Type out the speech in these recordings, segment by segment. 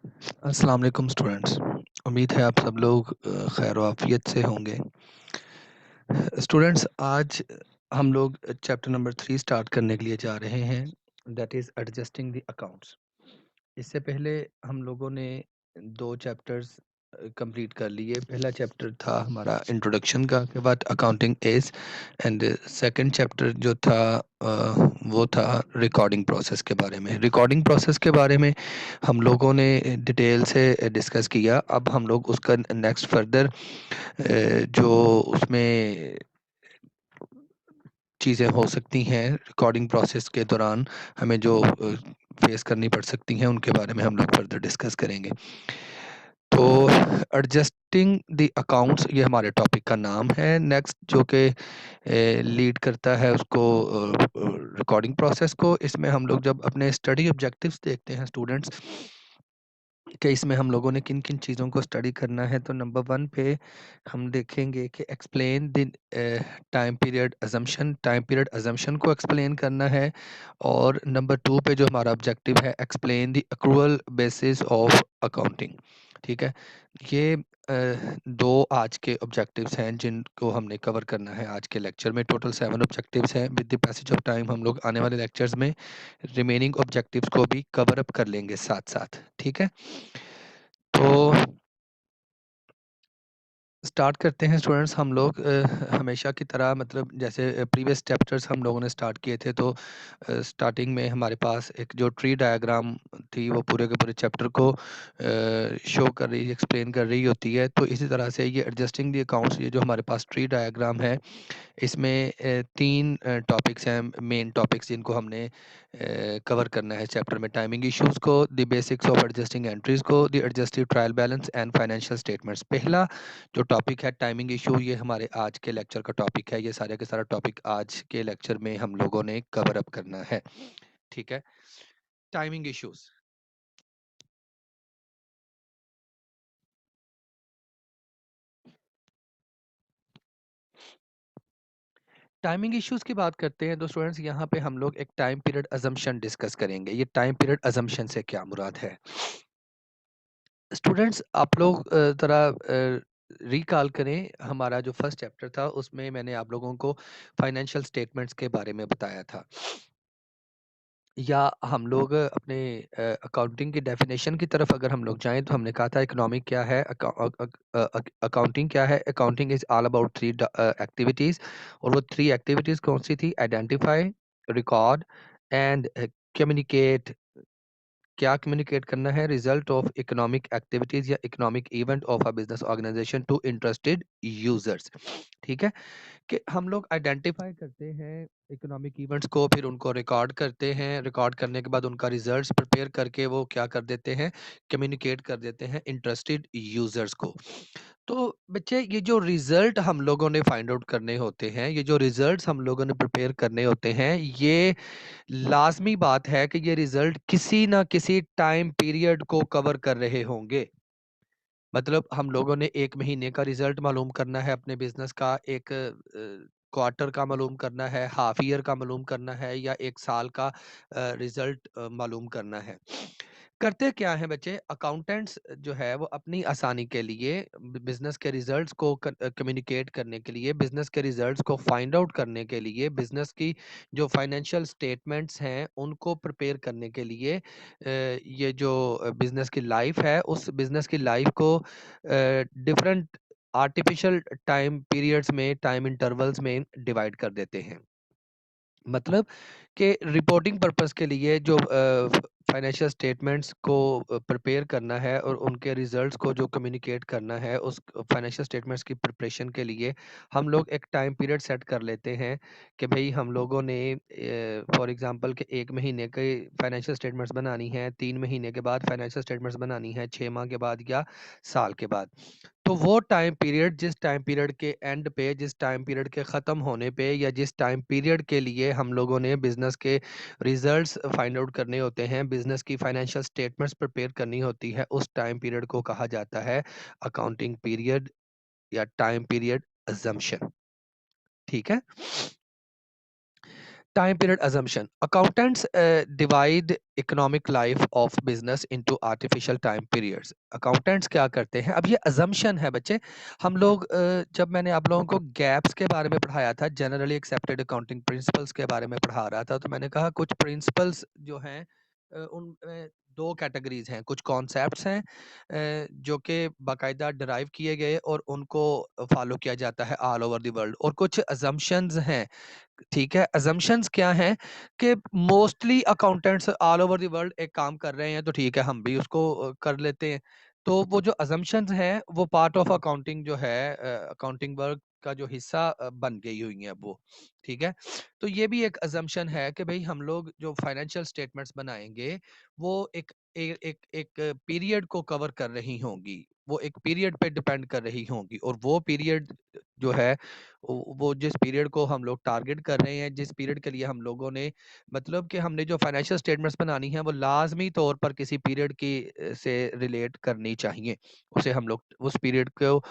अस्सलाम वालेकुम स्टूडेंट्स। उम्मीद है आप सब लोग खैर आफियत से होंगे। स्टूडेंट्स, आज हम लोग चैप्टर नंबर 3 स्टार्ट करने के लिए जा रहे हैं, that is adjusting the accounts. इससे पहले हम लोगों ने दो चैप्टर्स कंप्लीट कर लिए। पहला चैप्टर था हमारा इंट्रोडक्शन का, के बाद accounting as, and second chapter जो था वो था रिकॉर्डिंग प्रोसेस के बारे में। रिकॉर्डिंग प्रोसेस के बारे में हम लोगों ने डिटेल से डिस्कस किया। अब हम लोग उसका नेक्स्ट फर्दर जो उसमें चीज़ें हो सकती हैं रिकॉर्डिंग प्रोसेस के दौरान, हमें जो फेस करनी पड़ सकती हैं, उनके बारे में हम लोग फर्दर डिस्कस करेंगे। तो एडजस्टिंग द अकाउंट्स ये हमारे टॉपिक का नाम है। नेक्स्ट जो कि लीड करता है उसको रिकॉर्डिंग प्रोसेस को। इसमें हम लोग जब अपने स्टडी ऑब्जेक्टिव्स देखते हैं स्टूडेंट्स कि इसमें हम लोगों ने किन किन चीज़ों को स्टडी करना है, तो नंबर 1 पे हम देखेंगे कि explain the time period assumption. Time period assumption को एक्सप्लेन करना है। और नंबर 2 पे जो हमारा ऑब्जेक्टिव है, explain the accrual basis of accounting. ठीक है, ये दो आज के ऑब्जेक्टिव्स हैं जिनको हमने कवर करना है आज के लेक्चर में। टोटल 7 ऑब्जेक्टिव्स हैं। With the passage of time हम लोग आने वाले लेक्चर्स में रिमेनिंग ऑब्जेक्टिव्स को भी कवर अप कर लेंगे साथ साथ। ठीक है, तो स्टार्ट करते हैं स्टूडेंट्स हम लोग। हमेशा की तरह, मतलब जैसे प्रीवियस चैप्टर्स हम लोगों ने स्टार्ट किए थे, तो स्टार्टिंग में हमारे पास एक जो ट्री डायग्राम थी वो पूरे के पूरे चैप्टर को शो कर रही, एक्सप्लेन कर रही होती है। तो इसी तरह से ये एडजस्टिंग द अकाउंट्स, ये जो हमारे पास ट्री डायग्राम है, इसमें 3 टॉपिक्स हैं, मेन टॉपिक्स जिनको हमने कवर करना है चैप्टर में। टाइमिंग इश्यूज़ को, the basics of adjusting entries को, the adjusted trial balance and financial statements. पहला जो टॉपिक है टाइमिंग इशू, ये हमारे आज के लेक्चर का टॉपिक है। ये सारे के सारा टॉपिक आज के लेक्चर में हम लोगों ने कवर अप करना है। ठीक है, टाइमिंग इश्यूज़। टाइमिंग इश्यूज़ की बात करते हैं तो स्टूडेंट्स यहाँ पे हम लोग एक टाइम पीरियड अजम्पशन डिस्कस करेंगे। ये टाइम पीरियड अजम्पशन से क्या मुराद है? स्टूडेंट्स, आप लोग ज़रा रिकॉल करें, हमारा जो फर्स्ट चैप्टर था उसमें मैंने आप लोगों को फाइनेंशियल स्टेटमेंट्स के बारे में बताया था। या हम लोग अपने अकाउंटिंग की डेफिनेशन की तरफ अगर हम लोग जाएं तो हमने कहा था इकोनॉमिक क्या है, अकाउंटिंग क्या है। Accounting is all about 3 activities. और वो 3 एक्टिविटीज़ कौन सी थी? Identify, record and communicate. क्या कम्युनिकेट करना है? रिजल्ट ऑफ इकोनॉमिक एक्टिविटीज या economic event of a business organization to interested users. ठीक है, कि हम लोग आइडेंटिफाई करते हैं इकोनॉमिक इवेंट्स को, फिर उनको रिकॉर्ड करते हैं। रिकॉर्ड करने के बाद उनका रिजल्ट्स प्रिपेयर करके वो क्या कर देते हैं? कम्युनिकेट कर देते हैं इंटरेस्टेड यूजर्स को। तो बच्चे, ये जो रिजल्ट हम लोगों ने फाइंड आउट करने होते हैं, ये जो रिजल्ट्स हम लोगों ने प्रिपेयर करने होते हैं, ये लाज़मी बात है कि ये रिजल्ट किसी ना किसी टाइम पीरियड को कवर कर रहे होंगे। मतलब हम लोगों ने 1 महीने का रिजल्ट मालूम करना है अपने बिज़नेस का, एक क्वार्टर का मालूम करना है, हाफ ईयर का मालूम करना है, या 1 साल का रिजल्ट मालूम करना है। करते क्या हैं बच्चे, अकाउंटेंट्स जो है वो अपनी आसानी के लिए बिजनेस के रिजल्ट्स को कम्युनिकेट करने के लिए, बिजनेस के रिजल्ट्स को फाइंड आउट करने के लिए, बिजनेस की जो फाइनेंशियल स्टेटमेंट्स हैं उनको प्रिपेयर करने के लिए ये जो बिजनेस की लाइफ है, उस बिजनेस की लाइफ को डिफरेंट आर्टिफिशियल टाइम पीरियड्स में, टाइम इंटरवल्स में डिवाइड कर देते हैं। मतलब कि रिपोर्टिंग पर्पस के लिए जो फाइनेंशियल स्टेटमेंट्स को प्रिपेयर करना है और उनके रिजल्ट्स को जो कम्युनिकेट करना है, उस फाइनेंशियल स्टेटमेंट्स की प्रिपरेशन के लिए हम लोग एक टाइम पीरियड सेट कर लेते हैं कि भाई हम लोगों ने फॉर एग्जांपल के 1 महीने के फाइनेंशियल स्टेटमेंट्स बनानी है, 3 महीने के बाद फाइनेंशियल स्टेटमेंट्स बनानी है, 6 माह के बाद या साल के बाद। तो वो टाइम पीरियड, जिस टाइम पीरियड के एंड पे, जिस टाइम पीरियड के ख़त्म होने पे, या जिस टाइम पीरियड के लिए हम लोगों ने बिज़नेस के रिजल्ट्स फाइंड आउट करने होते हैं, बिज़नेस की फाइनेंशियल स्टेटमेंट्स प्रिपेयर करनी होती है, उस टाइम पीरियड को कहा जाता है अकाउंटिंग पीरियड या टाइम पीरियड अजम्पशन। ठीक है, time period assumption accountants divide economic life of business into artificial time periods. accountants क्या करते हैं, अब ये assumption है बच्चे। हम लोग जब मैंने आप लोगों को गैप्स के बारे में पढ़ाया था, जनरली एक्सेप्टेड अकाउंटिंग प्रिंसिपल्स के बारे में पढ़ा रहा था, तो मैंने कहा कुछ प्रिंसिपल्स जो हैं उनमें दो कैटेगरीज हैं, कुछ कॉन्सेप्ट्स हैं जो कि बाकायदा डिराइव किए गए और उनको फॉलो किया जाता है ऑल ओवर द वर्ल्ड, और कुछ assumptions हैं। ठीक है, assumptions क्या हैं कि mostly accountants all over the world एक काम कर रहे हैं, तो ठीक है हम भी उसको कर लेते हैं। तो वो जो assumptions हैं वो पार्ट ऑफ अकाउंटिंग जो है, अकाउंटिंग वर्क का जो हिस्सा बन गई हुई हैं वो। ठीक है, तो ये भी एक assumption है कि भाई हम लोग जो फाइनेंशियल स्टेटमेंट्स बनाएंगे वो एक पीरियड को कवर कर रही होंगी, वो एक पीरियड पे डिपेंड कर रही होंगी, और वो पीरियड जो है वो जिस पीरियड को हम लोग टारगेट कर रहे हैं, जिस पीरियड के लिए हम लोगों ने मतलब कि हमने जो फाइनेंशियल स्टेटमेंट्स बनानी है वो लाजमी तौर पर किसी पीरियड की से रिलेट करनी चाहिए। उसे हम लोग उस पीरियड को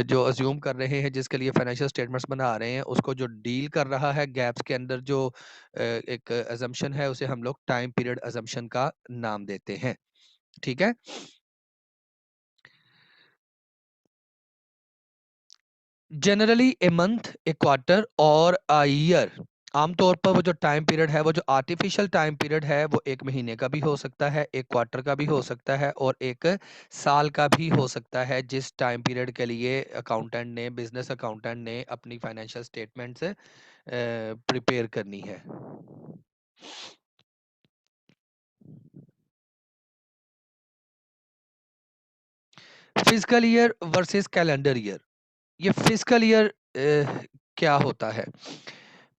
जो अज्यूम कर रहे हैं, जिसके लिए फाइनेंशियल स्टेटमेंट्स बना रहे हैं, उसको जो डील कर रहा है गैप्स के अंदर, जो एक अजम्पशन है, उसे हम लोग टाइम पीरियड अजम्पशन का नाम देते हैं। ठीक है, generally a month, A quarter और अ ईयर। आमतौर पर वो जो टाइम पीरियड है, वो जो आर्टिफिशियल टाइम पीरियड है, वो 1 महीने का भी हो सकता है, 1 क्वार्टर का भी हो सकता है और 1 साल का भी हो सकता है, जिस टाइम पीरियड के लिए अकाउंटेंट ने, बिज़नेस अकाउंटेंट ने अपनी फाइनेंशियल स्टेटमेंट्स प्रिपेयर करनी है। Physical year versus calendar year. ये फिजिकल ईयर क्या होता है?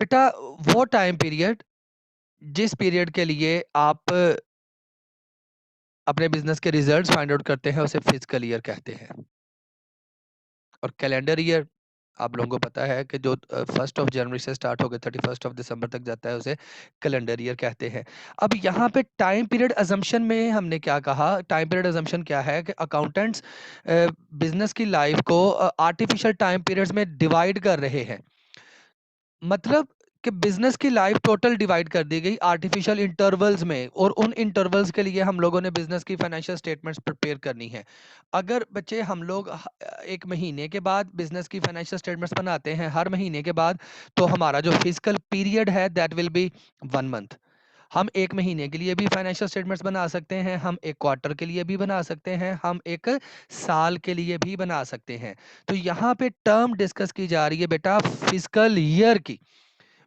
बेटा, वो टाइम पीरियड जिस पीरियड के लिए आप अपने बिजनेस के रिजल्ट्स फाइंड आउट करते हैं, उसे फिजिकल ईयर कहते हैं। और कैलेंडर ईयर आप लोगों को पता है कि जो 1 जनवरी से स्टार्ट होकर 31 दिसंबर तक जाता है, उसे कैलेंडर ईयर कहते हैं। अब यहाँ पे टाइम पीरियड अजम्पशन में हमने क्या कहा, टाइम पीरियड अजम्पशन क्या है कि अकाउंटेंट्स बिजनेस की लाइफ को आर्टिफिशियल टाइम पीरियड्स में डिवाइड कर रहे हैं। मतलब कि बिजनेस की लाइफ टोटल डिवाइड कर दी गई आर्टिफिशियल इंटरवल्स में, और उन इंटरवल्स के लिए हम लोगों ने बिजनेस की फाइनेंशियल स्टेटमेंट्स प्रिपेयर करनी है। अगर बच्चे हम लोग 1 महीने के बाद बिजनेस की फाइनेंशियल स्टेटमेंट्स बनाते हैं, हर महीने के बाद, तो हमारा जो फिजिकल पीरियड है दैट विल बी 1 मंथ। हम 1 महीने के लिए भी फाइनेंशियल स्टेटमेंट्स बना सकते हैं, हम 1 क्वार्टर के लिए भी बना सकते हैं, हम 1 साल के लिए भी बना सकते हैं। तो यहाँ पे टर्म डिस्कस की जा रही है बेटा फिजिकल ईयर की।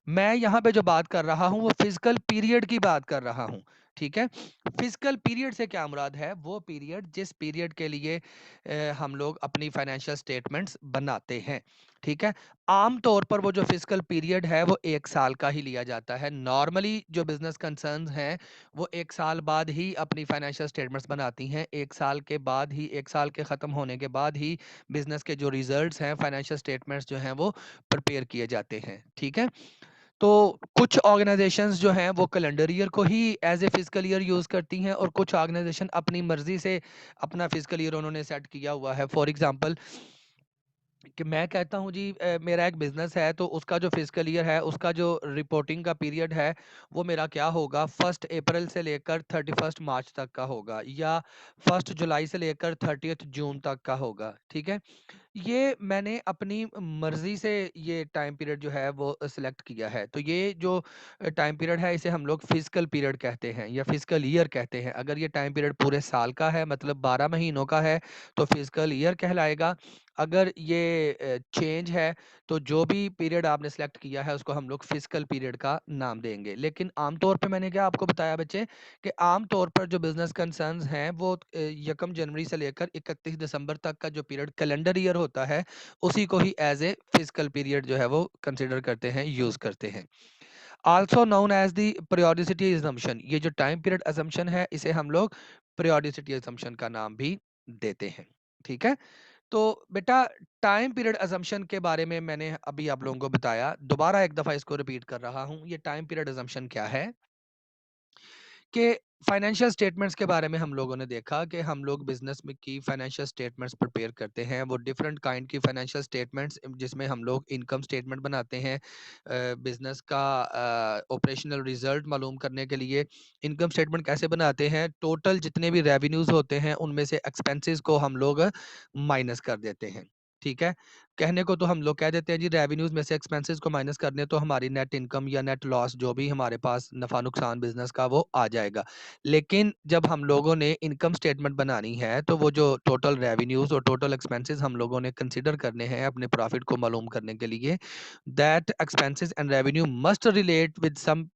मैं यहाँ पे जो बात कर रहा हूँ वो फिजिकल पीरियड की बात कर रहा हूँ। ठीक है, फिजिकल पीरियड से क्या मुराद है, वो पीरियड जिस पीरियड के लिए हम लोग अपनी फाइनेंशियल स्टेटमेंट्स बनाते हैं। ठीक है, आम तौर पर वो जो फिजिकल पीरियड है वो 1 साल का ही लिया जाता है। नॉर्मली जो बिजनेस कंसर्न्स हैं वो 1 साल बाद ही अपनी फाइनेंशियल स्टेटमेंट्स बनाती हैं, 1 साल के बाद ही, 1 साल के ख़त्म होने के बाद ही बिजनेस के जो रिजल्ट्स हैं, फाइनेंशियल स्टेटमेंट्स जो हैं वो प्रिपेयर किए जाते हैं। ठीक है, तो कुछ ऑर्गेनाइजेशंस जो हैं वो कैलेंडर ईयर को ही as a physical year use करती हैं, और कुछ ऑर्गेनाइजेशन अपनी मर्जी से अपना फिजिकल ईयर उन्होंने सेट किया हुआ है। फॉर एग्जांपल कि मैं कहता हूँ जी, मेरा एक बिजनेस है, तो उसका जो फिजिकल ईयर है, उसका जो रिपोर्टिंग का पीरियड है, वो मेरा क्या होगा, 1 अप्रैल से लेकर 31 मार्च तक का होगा, या 1 जुलाई से लेकर 30 जून तक का होगा। ठीक है, ये मैंने अपनी मर्ज़ी से ये टाइम पीरियड जो है वो सिलेक्ट किया है। तो ये जो टाइम पीरियड है, इसे हम लोग फिजिकल पीरियड कहते हैं या फिजिकल ईयर कहते हैं। अगर ये टाइम पीरियड पूरे साल का है, मतलब 12 महीनों का है, तो फिजिकल ईयर कहलाएगा। अगर ये चेंज है, तो जो भी पीरियड आपने सेलेक्ट किया है उसको हम लोग फिजिकल पीरियड का नाम देंगे। लेकिन आमतौर पे मैंने क्या आपको बताया बच्चे, कि आम तौर पर जो बिजनेस कंसर्न्स हैं वो 1 जनवरी से लेकर 31 दिसंबर तक का जो पीरियड कैलेंडर ईयर होता है, उसी को ही एज ए फिजिकल पीरियड जो है वो कंसिडर करते हैं, यूज करते हैं। Also known as the periodicity assumption। ये जो टाइम पीरियड assumption है, इसे हम लोग periodicity assumption का नाम भी देते हैं। ठीक है, तो बेटा टाइम पीरियड assumption के बारे में मैंने अभी आप लोगों को बताया, दोबारा एक दफा इसको रिपीट कर रहा हूं। ये टाइम पीरियड assumption क्या है कि फाइनेंशियल स्टेटमेंट्स के बारे में हम लोगों ने देखा कि हम लोग बिजनेस में की फाइनेंशियल स्टेटमेंट्स प्रिपेयर करते हैं। वो डिफरेंट काइंड की फाइनेंशियल स्टेटमेंट्स, जिसमें हम लोग इनकम स्टेटमेंट बनाते हैं बिजनेस का ऑपरेशनल रिजल्ट मालूम करने के लिए। इनकम स्टेटमेंट कैसे बनाते हैं? टोटल जितने भी रेवेन्यूज होते हैं उनमें से एक्सपेंसेस को हम लोग माइनस कर देते हैं। ठीक है, कहने को तो हम लोग कह देते हैं जी रेवेन्यूज में से एक्सपेंसेस को माइनस करने, तो हमारी नेट इनकम या नेट लॉस जो भी हमारे पास नफा नुकसान बिजनेस का वो आ जाएगा। लेकिन जब हम लोगों ने इनकम स्टेटमेंट बनानी है तो वो जो टोटल रेवेन्यूज और टोटल एक्सपेंसेस हम लोगों ने कंसीडर करने हैं अपने प्रॉफिट को मालूम करने के लिए, that expenses and revenue must relate with some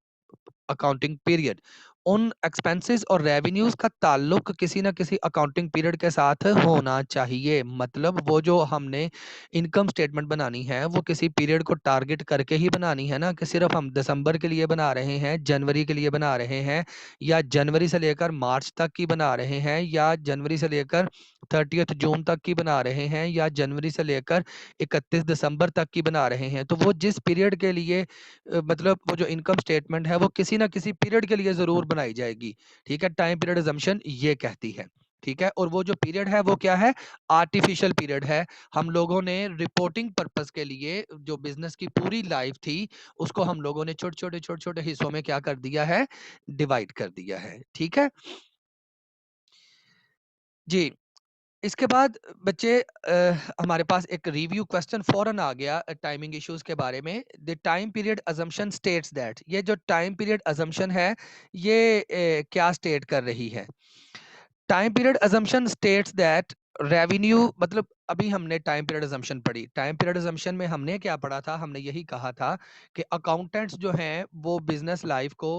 accounting period. उन एक्सपेंसेस और रेवेन्यूज का ताल्लुक किसी ना किसी अकाउंटिंग पीरियड के साथ होना चाहिए। मतलब वो जो हमने इनकम स्टेटमेंट बनानी है वो किसी पीरियड को टारगेट करके ही बनानी है ना, कि सिर्फ हम दिसंबर के लिए बना रहे हैं, जनवरी के लिए बना रहे हैं, या जनवरी से लेकर मार्च तक की बना रहे हैं, या जनवरी से लेकर 30 जून तक की बना रहे हैं, या जनवरी से लेकर 31 दिसंबर तक की बना रहे हैं। तो वो जिस पीरियड के लिए मतलब वो जो इनकम स्टेटमेंट है वो किसी ना किसी पीरियड के लिए ज़रूर बनाई जाएगी। ठीक है, टाइम पीरियड अजम्पशन ये कहती है। ठीक है, और वो जो पीरियड है वो क्या है? आर्टिफिशियल पीरियड है। हम लोगों ने रिपोर्टिंग पर्पस के लिए जो बिजनेस की पूरी लाइफ थी उसको हम लोगों ने छोटे-छोटे हिस्सों में क्या कर दिया है? डिवाइड कर दिया है। ठीक है? जी। इसके बाद बच्चे हमारे पास एक रिव्यू क्वेश्चन फौरन आ गया टाइमिंग इश्यूज के बारे में। The time period assumption states that, ये जो टाइम पीरियड अजम्पशन है ये क्या स्टेट कर रही है? Time period assumption states that revenue, मतलब अभी हमने टाइम पीरियड अजम्पशन पढ़ी। टाइम पीरियड अजम्पशन में हमने क्या पढ़ा था? हमने यही कहा था कि अकाउंटेंट्स जो हैं वो बिजनेस लाइफ को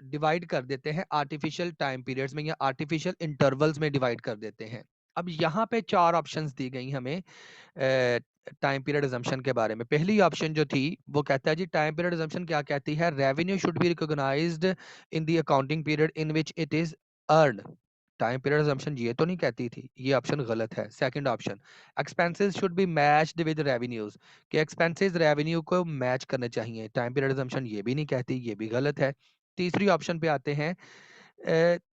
डिवाइड कर देते हैं आर्टिफिशियल टाइम पीरियड्स में या आर्टिफिशियल इंटरवल्स में डिवाइड कर देते हैं। अब यहाँ पे 4 ऑप्शंस दी गई हमें टाइम पीरियड अजम्पशन के बारे में। पहली ऑप्शन जो थी वो कहता है जी टाइम पीरियड अजम्पशन क्या कहती है? Revenue should be recognized in the accounting period in which it is earned. Time period assumption ये तो नहीं कहती थी, ये ऑप्शन गलत है। Second option, expenses should be matched with revenues, कि एक्सपेंसेस रेवेन्यू को मैच करने चाहिए। टाइम पीरियड अजम्पशन ये भी नहीं कहती, ये भी गलत है। तीसरी ऑप्शन पे आते हैं,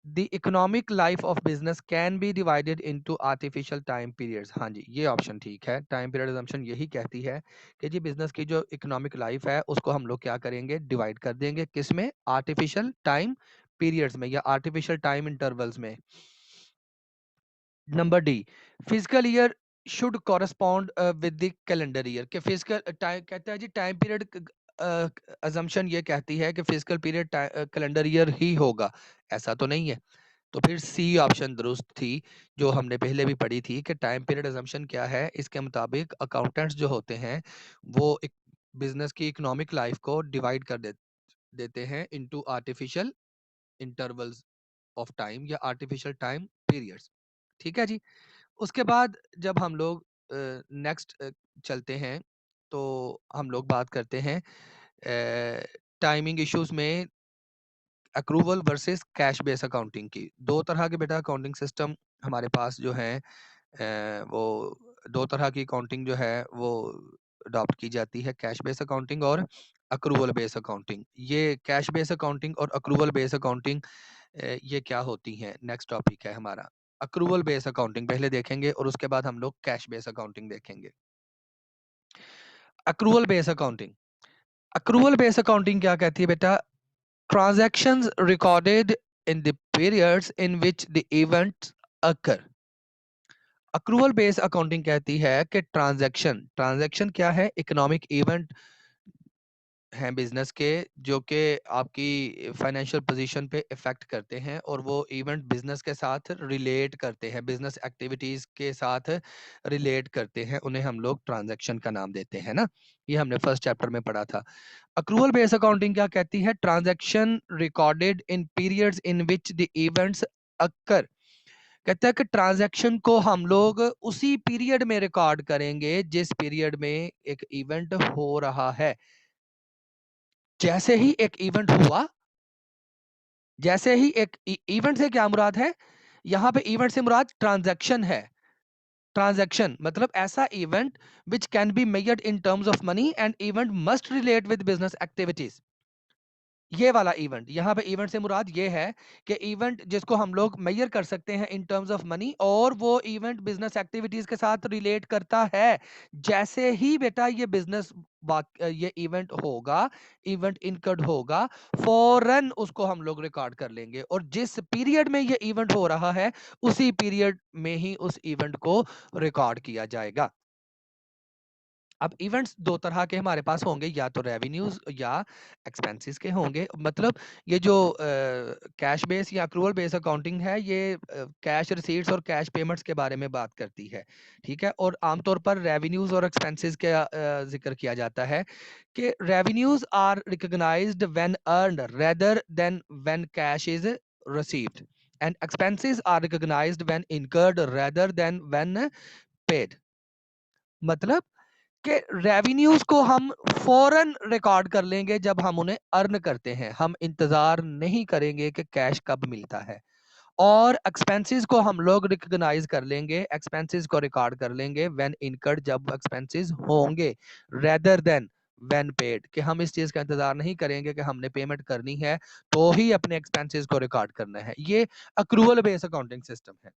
the economic life of business can be divided into artificial time periods. हाँ जी, ये ऑप्शन ठीक है। टाइम पीरियड अजम्पशन यही कहती है कि जी बिजनेस की जो इकोनॉमिक लाइफ है उसको हम लोग क्या करेंगे? डिवाइड कर देंगे। किस में? आर्टिफिशियल टाइम पीरियड्स में या आर्टिफिशियल टाइम इंटरवल्स में। Number D, physical year should correspond with the calendar year, के फिजिकल टाइम कहता है जी टाइम पीरियड अजम्पशन ये कहती है कि फिजिकल पीरियड कैलेंडर ईयर ही होगा। ऐसा तो नहीं है। तो फिर सी ऑप्शन दुरुस्त थी, जो हमने पहले भी पढ़ी थी कि टाइम पीरियड अजम्पशन क्या है। इसके मुताबिक अकाउंटेंट्स जो होते हैं वो एक बिजनेस की इकोनॉमिक लाइफ को डिवाइड कर देते हैं into artificial intervals of time या आर्टिफिशियल टाइम पीरियड्स। ठीक है जी। उसके बाद जब हम लोग नेक्स्ट चलते हैं तो हम लोग बात करते हैं टाइमिंग इश्यूज में accrual versus cash base accounting की। दो तरह के बेटा अकाउंटिंग सिस्टम हमारे पास जो हैं, वो दो तरह की अकाउंटिंग जो है वो अडॉप्ट की जाती है, कैश बेस अकाउंटिंग और अक्रूवल बेस अकाउंटिंग। ये कैश बेस अकाउंटिंग और अक्रूवल बेस अकाउंटिंग ये क्या होती हैं? नेक्स्ट टॉपिक है हमारा। अक्रूवल बेस अकाउंटिंग पहले देखेंगे और उसके बाद हम लोग कैश बेस अकाउंटिंग देखेंगे। Accrual base accounting, accrual base accounting क्या कहती है बेटा? Transactions recorded in the periods in which the events occur. Accrual base accounting कहती है कि ट्रांजैक्शन, ट्रांजैक्शन क्या है? इकोनॉमिक इवेंट हैं बिजनेस के जो कि आपकी फाइनेंशियल पोजीशन पे इफेक्ट करते हैं, और वो इवेंट बिजनेस के साथ रिलेट करते हैं, बिजनेस एक्टिविटीज के साथ रिलेट करते हैं, उन्हें हम लोग ट्रांजैक्शन का नाम देते हैं ना। ये हमने फर्स्ट चैप्टर में पढ़ा था। अक्रूवल बेस अकाउंटिंग क्या कहती है? Transaction recorded in periods in which the events अकर, कहता है कि ट्रांजैक्शन को हम लोग उसी पीरियड में रिकॉर्ड करेंगे जिस पीरियड में एक इवेंट हो रहा है। जैसे ही एक इवेंट हुआ, जैसे ही एक इवेंट से क्या मुराद है? यहाँ पे इवेंट से मुराद ट्रांजैक्शन है। ट्रांजैक्शन मतलब ऐसा event which can be measured in terms of money and event must relate with business activities. ये वाला इवेंट, यहाँ पे इवेंट से मुराद ये है कि इवेंट जिसको हम लोग मेजर कर सकते हैं इन टर्म्स ऑफ मनी, और वो इवेंट बिजनेस एक्टिविटीज के साथ रिलेट करता है। जैसे ही बेटा ये बिजनेस ये इवेंट होगा, इवेंट इनकर्ड होगा, फौरन उसको हम लोग रिकॉर्ड कर लेंगे, और जिस पीरियड में ये इवेंट हो रहा है उसी पीरियड में ही उस इवेंट को रिकॉर्ड किया जाएगा। अब इवेंट्स दो तरह के हमारे पास होंगे, या तो रेवेन्यूज या एक्सपेंसेस के होंगे। मतलब ये जो कैश बेस या अक्रूवल बेस अकाउंटिंग है, ये कैश रिसीट्स और कैश पेमेंट्स के बारे में बात करती है, ठीक है। और आमतौर पर रेवेन्यूज और एक्सपेंसेस का जिक्र किया जाता है कि revenues are recognized when earned rather than when cash is received, and expenses are recognized when incurred rather than when paid. मतलब कि रेवेन्यूज को हम फौरन रिकॉर्ड कर लेंगे जब हम उन्हें अर्न करते हैं, हम इंतजार नहीं करेंगे कि कैश कब मिलता है। और एक्सपेंसेस को हम लोग रिकॉग्नाइज कर लेंगे, एक्सपेंसेस को रिकॉर्ड कर लेंगे व्हेन इनकर्ड, जब एक्सपेंसेस होंगे, रेदर देन व्हेन पेड, कि हम इस चीज का इंतजार नहीं करेंगे कि हमने पेमेंट करनी है तो ही अपने एक्सपेंसेस को रिकॉर्ड करना है। ये अक्रूवल बेस्ड अकाउंटिंग सिस्टम है।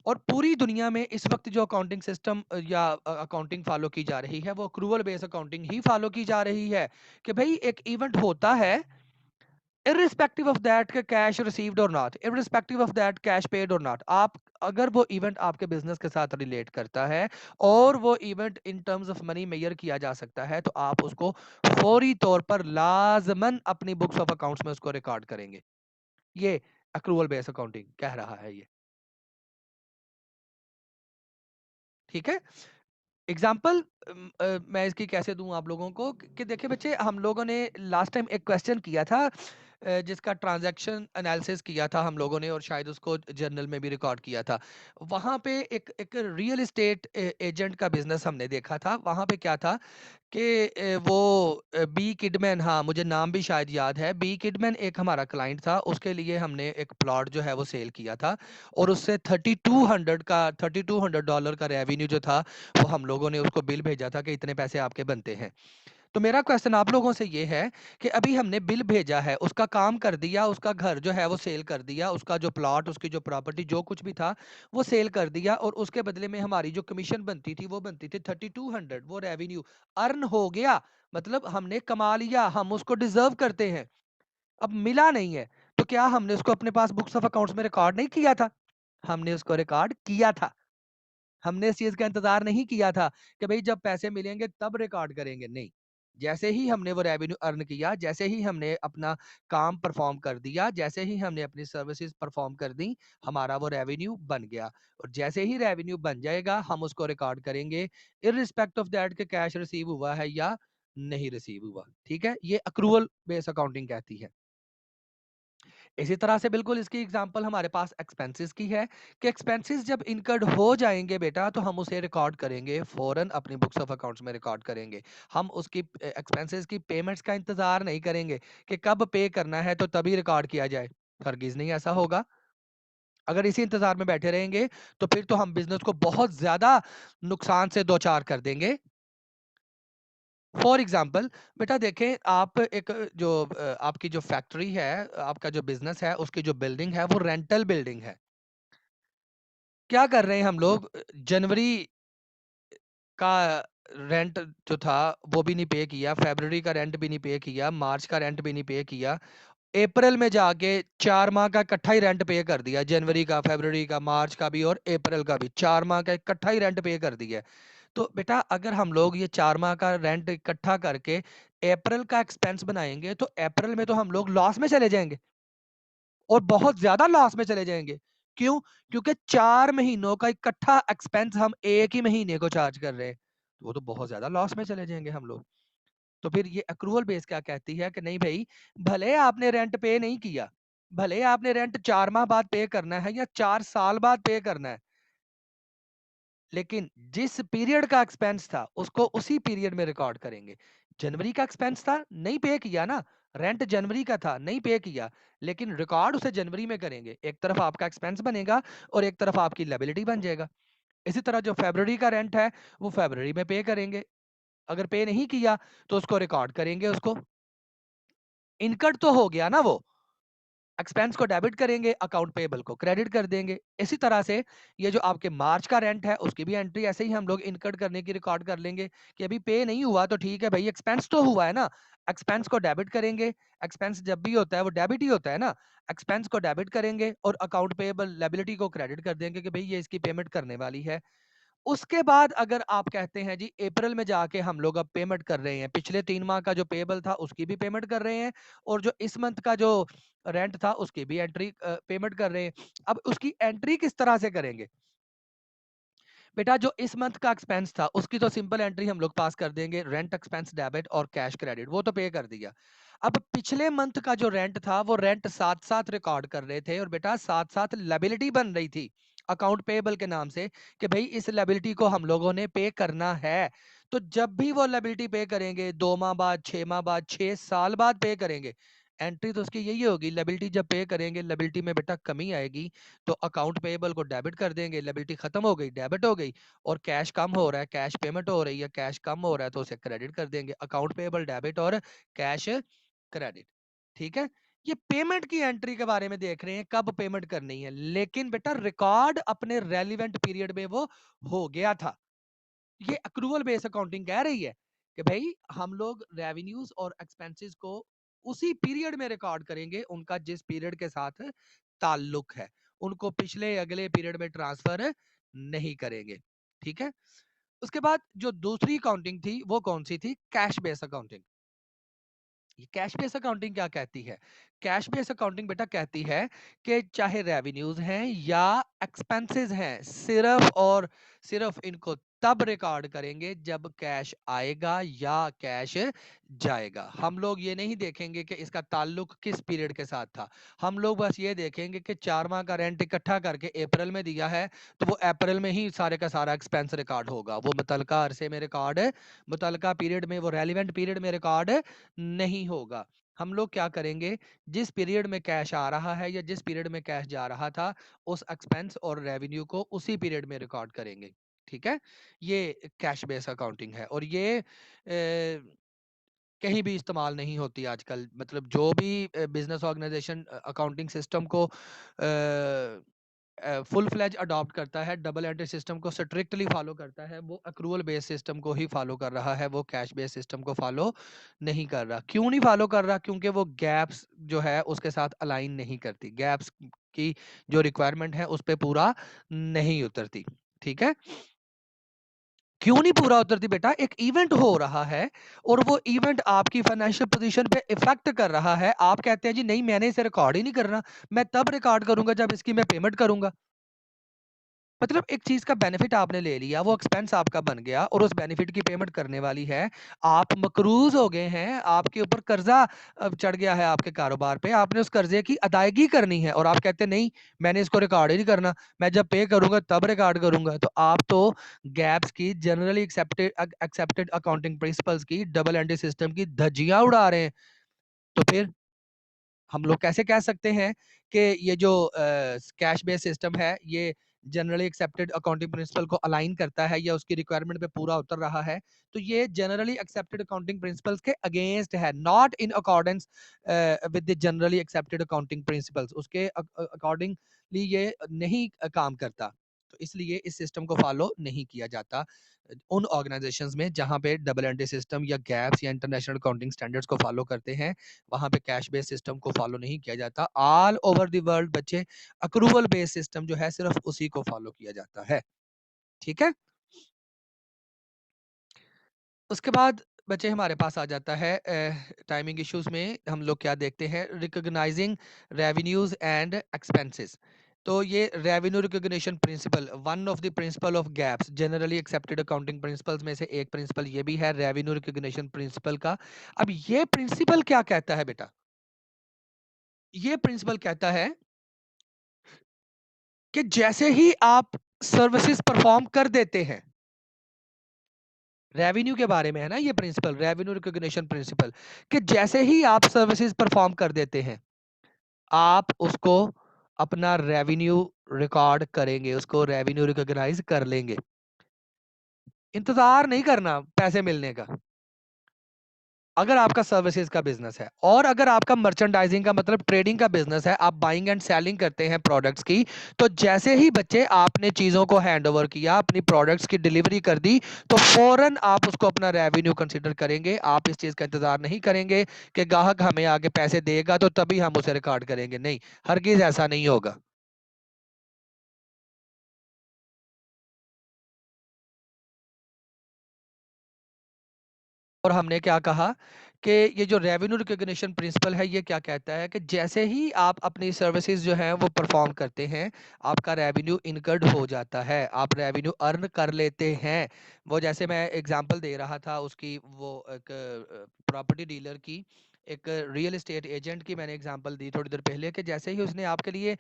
और पूरी दुनिया में इस वक्त जो अकाउंटिंग सिस्टम या अकाउंटिंग फॉलो की जा रही है वो अक्रूवल बेस्ड अकाउंटिंग ही फॉलो की जा रही है। कि भाई एक इवेंट होता है, इररिस्पेक्टिव ऑफ दैट के कैश रिसीव्ड और not, irrespective of that cash paid और नॉट, आप अगर वो इवेंट आपके बिजनेस के साथ रिलेट करता है और वो event in terms of money measure किया जा सकता है, तो आप उसको फौरी तौर पर लाजमन अपनी बुक्स ऑफ अकाउंट्स में उसको रिकॉर्ड करेंगे। ये अक्रूवल बेस्ड अकाउंटिंग कह रहा है ये, ठीक है। एग्जाम्पल मैं इसकी कैसे दूं आप लोगों को कि देखिए बच्चे, हम लोगों ने लास्ट टाइम एक क्वेश्चन किया था जिसका ट्रांजैक्शन एनालिसिस किया था हम लोगों ने, और शायद उसको जर्नल में भी रिकॉर्ड किया था। वहां पे एक एक रियल एस्टेट एजेंट का बिजनेस हमने देखा था। वहां पे क्या था कि वो बी किडमैन, हाँ मुझे नाम भी शायद याद है, बी किडमैन एक हमारा क्लाइंट था। उसके लिए हमने एक प्लॉट जो है वो सेल किया था, और उससे 3200 का रेवेन्यू जो था वो हम लोगों ने उसको बिल भेजा था कि इतने पैसे आपके बनते हैं। तो मेरा क्वेश्चन आप लोगों से ये है कि अभी हमने बिल भेजा है, उसका काम कर दिया, उसका घर जो है वो सेल कर दिया, उसका जो प्लॉट, उसकी जो प्रॉपर्टी, जो कुछ भी था वो सेल कर दिया, और उसके बदले में हमारी जो कमीशन बनती थी वो बनती थी 3200। वो रेवेन्यू अर्न हो गया, मतलब हमने कमा लिया, हम उसको डिजर्व करते हैं। अब मिला नहीं है, तो क्या हमने उसको अपने पास बुक्स ऑफ अकाउंट्स में रिकॉर्ड नहीं किया था? हमने उसको रिकॉर्ड किया था। हमने इस चीज का इंतजार नहीं किया था कि भाई जब पैसे मिलेंगे तब रिकॉर्ड करेंगे, नहीं। जैसे ही हमने वो रेवेन्यू अर्न किया, जैसे ही हमने अपना काम परफॉर्म कर दिया, जैसे ही हमने अपनी सर्विसेज परफॉर्म कर दी, हमारा वो रेवेन्यू बन गया। और जैसे ही रेवेन्यू बन जाएगा हम उसको रिकॉर्ड करेंगे, इररिस्पेक्ट ऑफ दैट के कैश रिसीव हुआ है या नहीं रिसीव हुआ, ठीक है। ये अक्रूवल बेस अकाउंटिंग कहती है। इसी तरह से बिल्कुल इसकी एग्जांपल हमारे पास एक्सपेंसेस की है कि एक्सपेंसेस जब इनकर्ड हो जाएंगे बेटा, तो हम उसे रिकॉर्ड करेंगे, फौरन अपनी बुक्स ऑफ अकाउंट्स में रिकॉर्ड करेंगे। हम उसकी एक्सपेंसेस की पेमेंट्स का इंतजार नहीं करेंगे कि कब पे करना है तो तभी रिकॉर्ड किया जाए। हरगिज नहीं ऐसा होगा। अगर इसी इंतजार में बैठे रहेंगे तो फिर तो हम बिजनेस को बहुत ज्यादा नुकसान से दो चार कर देंगे। फॉर एग्जाम्पल बेटा देखें, आप एक जो आपकी जो फैक्ट्री है, आपका जो बिजनेस है, उसकी जो बिल्डिंग है वो रेंटल बिल्डिंग है। क्या कर रहे हैं हम लोग, जनवरी का रेंट जो था वो भी नहीं पे किया, फरवरी का रेंट भी नहीं पे किया, मार्च का रेंट भी नहीं पे किया, अप्रैल में जाके 4 माह का इकट्ठा ही रेंट पे कर दिया, जनवरी का, फरवरी का, मार्च का भी और अप्रैल का भी, 4 माह का इकट्ठा ही रेंट पे कर दिया। तो बेटा अगर हम लोग ये 4 माह का रेंट इकट्ठा करके अप्रैल का एक्सपेंस बनाएंगे, तो अप्रैल में तो हम लोग लॉस में चले जाएंगे, और बहुत ज्यादा लॉस में चले जाएंगे। क्यों? क्योंकि 4 महीनों का इकट्ठा एक्सपेंस हम एक ही महीने को चार्ज कर रहे हैं, तो वो तो बहुत ज्यादा लॉस में चले जाएंगे हम लोग। तो फिर ये अक्रूवल बेस क्या कहती है कि नहीं भाई, भले आपने रेंट पे नहीं किया, भले आपने रेंट 4 माह बाद पे करना है या 4 साल बाद पे करना है, लेकिन जिस पीरियड का एक्सपेंस था उसको उसी पीरियड में रिकॉर्ड करेंगे। जनवरी का एक्सपेंस था, नहीं पे किया ना, रेंट जनवरी का था, नहीं पे किया, लेकिन रिकॉर्ड उसे जनवरी में करेंगे। एक तरफ आपका एक्सपेंस बनेगा और एक तरफ आपकी लायबिलिटी बन जाएगा। इसी तरह जो फरवरी का रेंट है वो फरवरी में पे करेंगे, अगर पे नहीं किया तो उसको रिकॉर्ड करेंगे उसको। इनकट तो हो गया ना वो। एक्सपेंस को डेबिट करेंगे, अकाउंट पेएबल को क्रेडिट कर देंगे। इसी तरह से ये जो आपके मार्च का रेंट है उसकी भी एंट्री ऐसे ही हम लोग इनकट करने की रिकॉर्ड कर लेंगे कि अभी पे नहीं हुआ तो ठीक है भाई, एक्सपेंस तो हुआ है ना। एक्सपेंस को डेबिट करेंगे। एक्सपेंस जब भी होता है वो डेबिट ही होता है ना। एक्सपेंस को डेबिट करेंगे और अकाउंट पेएबल लायबिलिटी को क्रेडिट कर देंगे कि भाई ये इसकी पेमेंट करने वाली है। उसके बाद अगर आप कहते हैं जी अप्रैल में जाके हम लोग अब पेमेंट कर रहे हैं, पिछले 3 माह का जो पेएबल था उसकी भी पेमेंट कर रहे हैं और जो इस मंथ का जो रेंट था उसकी भी एंट्री पेमेंट कर रहे हैं। अब उसकी एंट्री किस तरह से करेंगे? बेटा जो इस मंथ का एक्सपेंस था उसकी तो सिंपल एंट्री हम लोग पास कर देंगे, रेंट एक्सपेंस डेबिट और कैश क्रेडिट, वो तो पे कर दिया। अब पिछले मंथ का जो रेंट था वो रेंट साथ साथ रिकॉर्ड कर रहे थे और बेटा साथ साथ लायबिलिटी बन रही थी अकाउंट पेएबल के नाम से कि भाई इस लायबिलिटी को हम लोगों ने पे करना है। तो जब भी वो लायबिलिटी पे करेंगे 2 माह बाद, 6 माह बाद, 6 साल बाद पे करेंगे, एंट्री तो उसकी यही होगी। लायबिलिटी जब पे करेंगे, लायबिलिटी में बेटा कमी आएगी तो अकाउंट पेएबल को डेबिट कर देंगे, लायबिलिटी खत्म हो गई, डेबिट हो गई। और कैश कम हो रहा है, कैश पेमेंट हो रही है, कैश कम हो रहा है तो उसे क्रेडिट कर देंगे। अकाउंट पेएबल डेबिट और कैश क्रेडिट। ठीक है? ये पेमेंट की एंट्री के बारे में देख रहे हैं कब पेमेंट करनी है, लेकिन बेटा रिकॉर्ड अपने रेलिवेंट पीरियड में वो हो गया था। ये अक्रूवल बेस अकाउंटिंग कह रही है कि भाई हम लोग रेवेन्यूज और एक्सपेंसेस को उसी पीरियड में रिकॉर्ड करेंगे उनका जिस पीरियड के साथ ताल्लुक है, उनको पिछले अगले पीरियड में ट्रांसफर नहीं करेंगे। ठीक है? उसके बाद जो दूसरी अकाउंटिंग थी वो कौन सी थी? Cash base accounting. ये कैश बेस अकाउंटिंग क्या कहती है? कैश बेस अकाउंटिंग बेटा कहती है कि चाहे रेवेन्यूज हैं या एक्सपेंसेस हैं, सिर्फ और सिर्फ इनको तब रिकॉर्ड करेंगे जब कैश आएगा या कैश जाएगा। हम लोग ये नहीं देखेंगे कि इसका ताल्लुक किस पीरियड के साथ था। हम लोग बस ये देखेंगे कि 4 माह का रेंट इकट्ठा करके अप्रैल में दिया है तो वो अप्रैल में ही सारे का सारा एक्सपेंस रिकॉर्ड होगा, वो मुतलका अरसे में रिकॉर्ड, मुतलका पीरियड में, वो रेलिवेंट पीरियड में रिकॉर्ड नहीं होगा। हम लोग क्या करेंगे, जिस पीरियड में कैश आ रहा है या जिस पीरियड में कैश जा रहा था उस एक्सपेंस और रेवेन्यू को उसी पीरियड में रिकॉर्ड करेंगे। ठीक है? ये कैश बेस अकाउंटिंग है और ये कहीं भी इस्तेमाल नहीं होती आजकल। मतलब जो भी बिजनेस ऑर्गेनाइजेशन अकाउंटिंग सिस्टम को फुल फ्लेज अडॉप्ट करता है, डबल एंट्री सिस्टम को स्ट्रिक्टली फॉलो करता है, वो अक्रूवल बेस सिस्टम को ही फॉलो कर रहा है, वो कैश बेस सिस्टम को फॉलो नहीं कर रहा। क्यों नहीं फॉलो कर रहा? क्योंकि वो गैप्स जो है उसके साथ अलाइन नहीं करती, गैप्स की जो रिक्वायरमेंट है उस पे पूरा नहीं उतरती। ठीक है? क्यों नहीं पूरा उतरती बेटा? एक इवेंट हो रहा है और वो इवेंट आपकी फाइनेंशियल पोजीशन पे इफेक्ट कर रहा है। आप कहते हैं जी नहीं मैंने इसे रिकॉर्ड ही नहीं करना, मैं तब रिकॉर्ड करूंगा जब इसकी मैं पेमेंट करूंगा। मतलब एक चीज का बेनिफिट आपने ले लिया, वो एक्सपेंस आपका बन गया और उस बेनिफिट की पेमेंट करने वाली है। आप मकरूज हो गए हैं, आपके ऊपर कर्जा चढ़ गया है आपके कारोबार पे, आपने उस कर्जे की अदायगी करनी है और आप कहते हैं नहीं मैंने इसको रिकॉर्ड ही नहीं करना, मैं जब पे करूंगा तब रिकॉर्ड करूंगा। तो आप तो गैप्स की, generally accepted accepted accounting principles की, डबल एंट्री सिस्टम की धज्जियां उड़ा रहे हैं। तो फिर हम लोग कैसे कह सकते हैं कि ये जो कैश बेस सिस्टम है ये जनरली एक्सेप्टेड अकाउंटिंग प्रिंसिपल को अलाइन करता है या उसकी रिक्वायरमेंट पे पूरा उतर रहा है? तो ये जनरली एक्सेप्टेड अकाउंटिंग प्रिंसिपल्स के अगेंस्ट है, not in accordance with the generally accepted accounting principles, उसके अकॉर्डिंगली ये नहीं काम करता। तो इसलिए इस सिस्टम को फॉलो नहीं किया जाता उन ऑर्गेनाइजेशंस में जहां पे डबल एंट्री सिस्टम या गैप्स या इंटरनेशनल अकाउंटिंग स्टैंडर्ड्स को फॉलो करते हैं। वहां पे कैश बेस सिस्टम को फॉलो नहीं किया जाता। ऑल ओवर द वर्ल्ड बच्चे अक्रूवल बेस सिस्टम जो है सिर्फ उसी को फॉलो किया जाता है। ठीक है? उसके बाद बच्चे हमारे पास आ जाता है टाइमिंग इश्यूज में हम लोग क्या देखते हैं, रिकॉग्नाइजिंग रेवेन्यूज एंड एक्सपेंसेस। तो ये revenue recognition principle, one of the principle of gaps, generally accepted accounting principles में से एक प्रिंसिपल ये भी है रेवेन्यू रिकॉग्निशन प्रिंसिपल का। अब ये प्रिंसिपल क्या कहता है बेटा? ये प्रिंसिपल कहता है कि जैसे ही आप सर्विसेज परफॉर्म कर देते हैं, रेवेन्यू के बारे में है ना ये प्रिंसिपल, रेवेन्यू रिकॉग्निशन प्रिंसिपल, कि जैसे ही आप सर्विसेज परफॉर्म कर देते हैं आप उसको अपना रेवेन्यू रिकॉर्ड करेंगे, उसको रेवेन्यू रिकॉग्नाइज कर लेंगे। इंतजार नहीं करना पैसे मिलने का। अगर आपका सर्विसेज का बिजनेस है और अगर आपका मर्चेंडाइजिंग का मतलब ट्रेडिंग का बिजनेस है, आप बाइंग एंड सेलिंग करते हैं प्रोडक्ट्स की, तो जैसे ही बच्चे आपने चीजों को हैंड ओवर किया, अपनी प्रोडक्ट्स की डिलीवरी कर दी, तो फौरन आप उसको अपना रेवेन्यू कंसीडर करेंगे। आप इस चीज का इंतजार नहीं करेंगे कि ग्राहक हमें आगे पैसे देगा तो तभी हम उसे रिकॉर्ड करेंगे। नहीं, हरगिज ऐसा नहीं होगा। और हमने क्या कहा कि ये जो रेवेन्यू रिकॉग्निशन प्रिंसिपल है, ये क्या कहता है कि जैसे ही आप अपनी सर्विसेज जो है वो परफॉर्म करते हैं, आपका रेवेन्यू इनकर्ड हो जाता है, आप रेवेन्यू अर्न कर लेते हैं। वो जैसे मैं एग्जांपल दे रहा था उसकी, वो एक प्रॉपर्टी डीलर की, एक रियल एस्टेट एजेंट की मैंने एग्जांपल दी थोड़ी देर पहले, कि जैसे ही उसने आपके लिए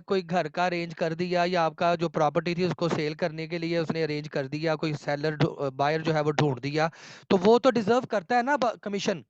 कोई घर का अरेंज कर दिया, या आपका जो प्रॉपर्टी थी उसको सेल करने के लिए उसने अरेंज कर दिया, कोई सेलर बायर जो है वो ढूंढ दिया, तो वो तो डिजर्व करता है ना कमीशन।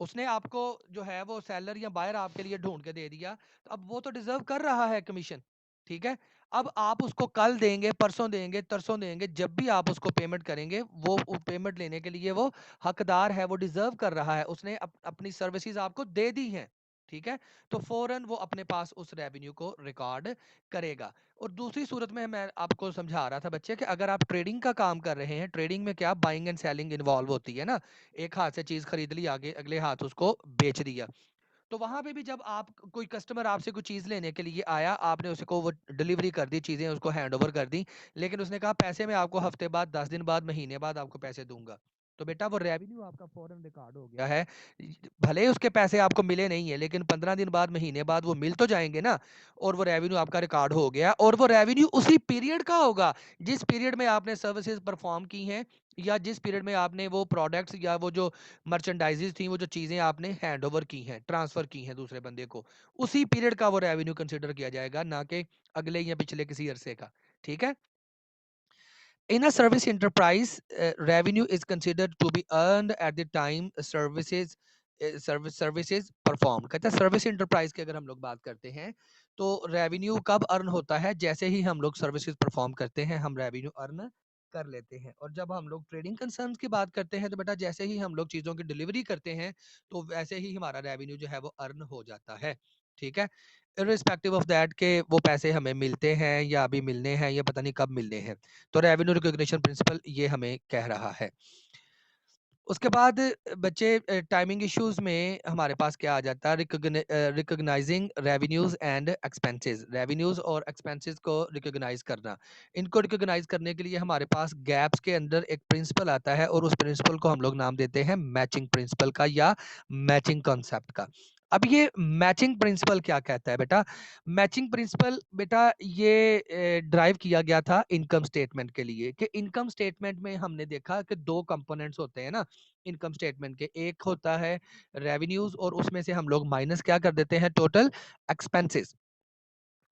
उसने आपको जो है वो सेलर या बायर आपके लिए ढूंढ के दे दिया, तो अब वो तो डिजर्व कर रहा है कमीशन। ठीक है। अब आप उसको कल देंगे, परसों देंगे, तरसों देंगे, जब भी आप उसको पेमेंट करेंगे, वो पेमेंट लेने के लिए वो हकदार है, वो डिजर्व कर रहा है, उसने अपनी सर्विसेज आपको दे दी हैं। ठीक है। तो फौरन वो अपने पास उस रेवेन्यू को रिकॉर्ड करेगा। और दूसरी सूरत में मैं आपको समझा रहा था बच्चे कि अगर आप ट्रेडिंग का काम कर रहे हैं, ट्रेडिंग में क्या बाइंग एंड सेलिंग इन्वॉल्व होती है ना, एक हाथ से चीज खरीद ली, आगे अगले हाथ उसको बेच दिया, तो वहां पे भी जब आप कोई कस्टमर आपसे कोई चीज लेने के लिए आया, आपने उसको वो डिलीवरी कर दी, चीजें उसको हैंड ओवर कर दी, लेकिन उसने कहा पैसे मैं आपको हफ्ते बाद, 10 दिन बाद, महीने बाद आपको पैसे दूंगा, तो बेटा वो रेवेन्यू आपका फौरन रिकॉर्ड हो गया है। भले ही उसके पैसे आपको मिले नहीं है, लेकिन 15 दिन बाद, महीने बाद वो मिल तो जाएंगे ना, और वो रेवेन्यू आपका रिकॉर्ड हो गया, और वो रेवेन्यू उसी पीरियड का होगा जिस पीरियड में आपने सर्विसेज परफॉर्म की हैं, या जिस पीरियड में आपने वो प्रोडक्ट्स या वो जो मर्चेंडाइजेज थी, वो जो चीजें आपने हैंड ओवर की हैं, ट्रांसफर की हैं दूसरे बंदे को, उसी पीरियड का वो रेवेन्यू कंसिडर किया जाएगा, ना कि अगले या पिछले किसी अरसे का। ठीक है। In a service enterprise, revenue is considered to be earned at the time services performed। कहता है सर्विस इंटरप्राइज की अगर हम लोग बात करते हैं, तो रेवेन्यू कब अर्न होता है? जैसे ही हम लोग सर्विसेज परफॉर्म करते हैं, हम रेवेन्यू अर्न कर लेते हैं। और जब हम लोग ट्रेडिंग कंसर्न्स की बात करते हैं, तो बेटा जैसे ही हम लोग चीज़ों की डिलीवरी करते हैं, तो वैसे ही हमारा रेवेन्यू जो है वो अर्न हो जाता है। ठीक है। इर्रिस्पेक्टिव ऑफ दैट के वो पैसे हमें मिलते हैं या अभी मिलने हैं या पता नहीं कब मिलने हैं। तो रेवेन्यू रिकॉग्निशन प्रिंसिपल ये हमें कह रहा है। उसके बाद बच्चे टाइमिंग इश्यूज में हमारे पास क्या आ जाता है? Recognising revenues and expenses. Revenues और एक्सपेंसेस को रिकॉग्नाइज करना। इनको रिकॉग्नाइज करने के लिए हमारे पास गैप्स के अंदर एक प्रिंसिपल आता है, और उस प्रिंसिपल को हम लोग नाम देते हैं मैचिंग प्रिंसिपल का, या मैचिंग कॉन्सेप्ट का। अब ये मैचिंग प्रिंसिपल क्या कहता है बेटा? मैचिंग प्रिंसिपल बेटा ये ड्राइव किया गया था इनकम स्टेटमेंट के लिए, कि इनकम स्टेटमेंट में हमने देखा कि दो कंपोनेंट्स होते हैं ना इनकम स्टेटमेंट के। एक होता है रेवेन्यूज, और उसमें से हम लोग माइनस क्या कर देते हैं? Total expenses.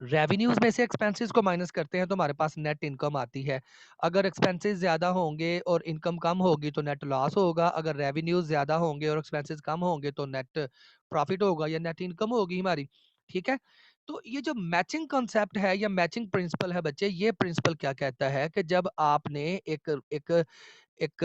रेवेन्यूज में से एक्सपेंसेस को माइनस करते हैं तो हमारे पास नेट इनकम आती है। अगर एक्सपेंसेस ज़्यादा होंगे और इनकम कम होगी तो नेट लॉस होगा। अगर रेवेन्यूज ज़्यादा होंगे और एक्सपेंसेस कम होंगे तो नेट प्रॉफिट होगा या नेट इनकम होगी हमारी। ठीक है। तो ये जो मैचिंग कॉन्सेप्ट है या मैचिंग प्रिंसिपल है बच्चे, ये प्रिंसिपल क्या कहता है कि जब आपने एक एक एक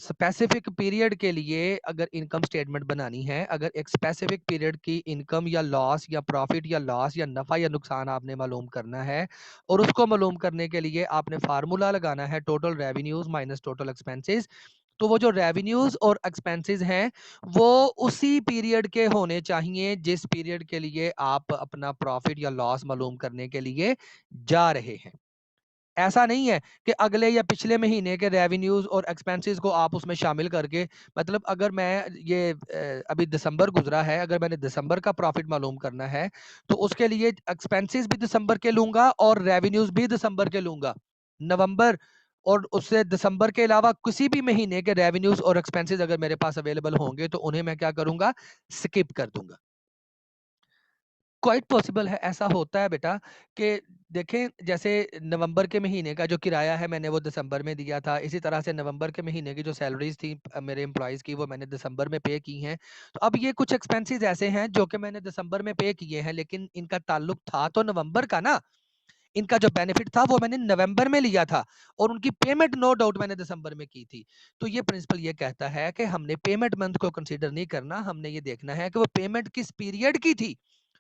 स्पेसिफिक पीरियड के लिए अगर इनकम स्टेटमेंट बनानी है, अगर एक स्पेसिफिक पीरियड की इनकम या लॉस या प्रॉफिट या लॉस या नफ़ा या नुकसान आपने मालूम करना है, और उसको मालूम करने के लिए आपने फार्मूला लगाना है total revenues minus total expenses. तो वो जो रेवेन्यूज और एक्सपेंसेस हैं, वो उसी पीरियड के होने चाहिए जिस पीरियड के लिए आप अपना प्रॉफिट या लॉस मालूम करने के लिए जा रहे हैं। ऐसा नहीं है कि अगले या पिछले महीने के रेवेन्यूज और एक्सपेंसेस को आप उसमें शामिल करके, मतलब अगर मैं ये अभी दिसंबर गुजरा है, अगर मैंने दिसंबर का प्रॉफिट मालूम करना है, तो उसके लिए एक्सपेंसेस भी दिसंबर के लूंगा और रेवेन्यूज भी दिसंबर के लूंगा। नवंबर और उससे दिसंबर के अलावा किसी भी महीने के रेवेन्यूज और एक्सपेंसेस अगर मेरे पास अवेलेबल होंगे, तो उन्हें मैं क्या करूंगा? स्किप कर दूंगा। क्वाइट पॉसिबल है, ऐसा होता है बेटा कि देखें, जैसे नवंबर के महीने का जो किराया है मैंने वो दिसंबर में दिया था, इसी तरह से नवंबर के महीने की जो सैलरीज थी मेरे एम्प्लॉयज़ की, वो मैंने दिसंबर में पे की हैं। तो अब ये कुछ एक्सपेंसेस ऐसे हैं जो कि मैंने दिसंबर में पे किए हैं, लेकिन इनका ताल्लुक था तो नवंबर का ना। इनका जो बेनिफिट था वो मैंने नवंबर में लिया था और उनकी पेमेंट नो डाउट मैंने दिसंबर में की थी। तो ये प्रिंसिपल ये कहता है कि हमने पेमेंट मंथ को कंसीडर नहीं करना, हमने ये देखना है कि वो पेमेंट किस पीरियड की थी।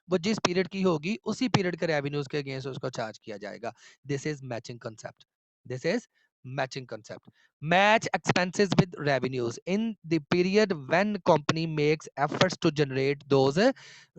वो जिस पीरियड की होगी उसी पीरियड के रेवेन्यूज के अगेंस्ट उसको चार्ज किया जाएगा। This is matching concept. This is matching concept. Match expenses with revenues in the period when company makes efforts to generate those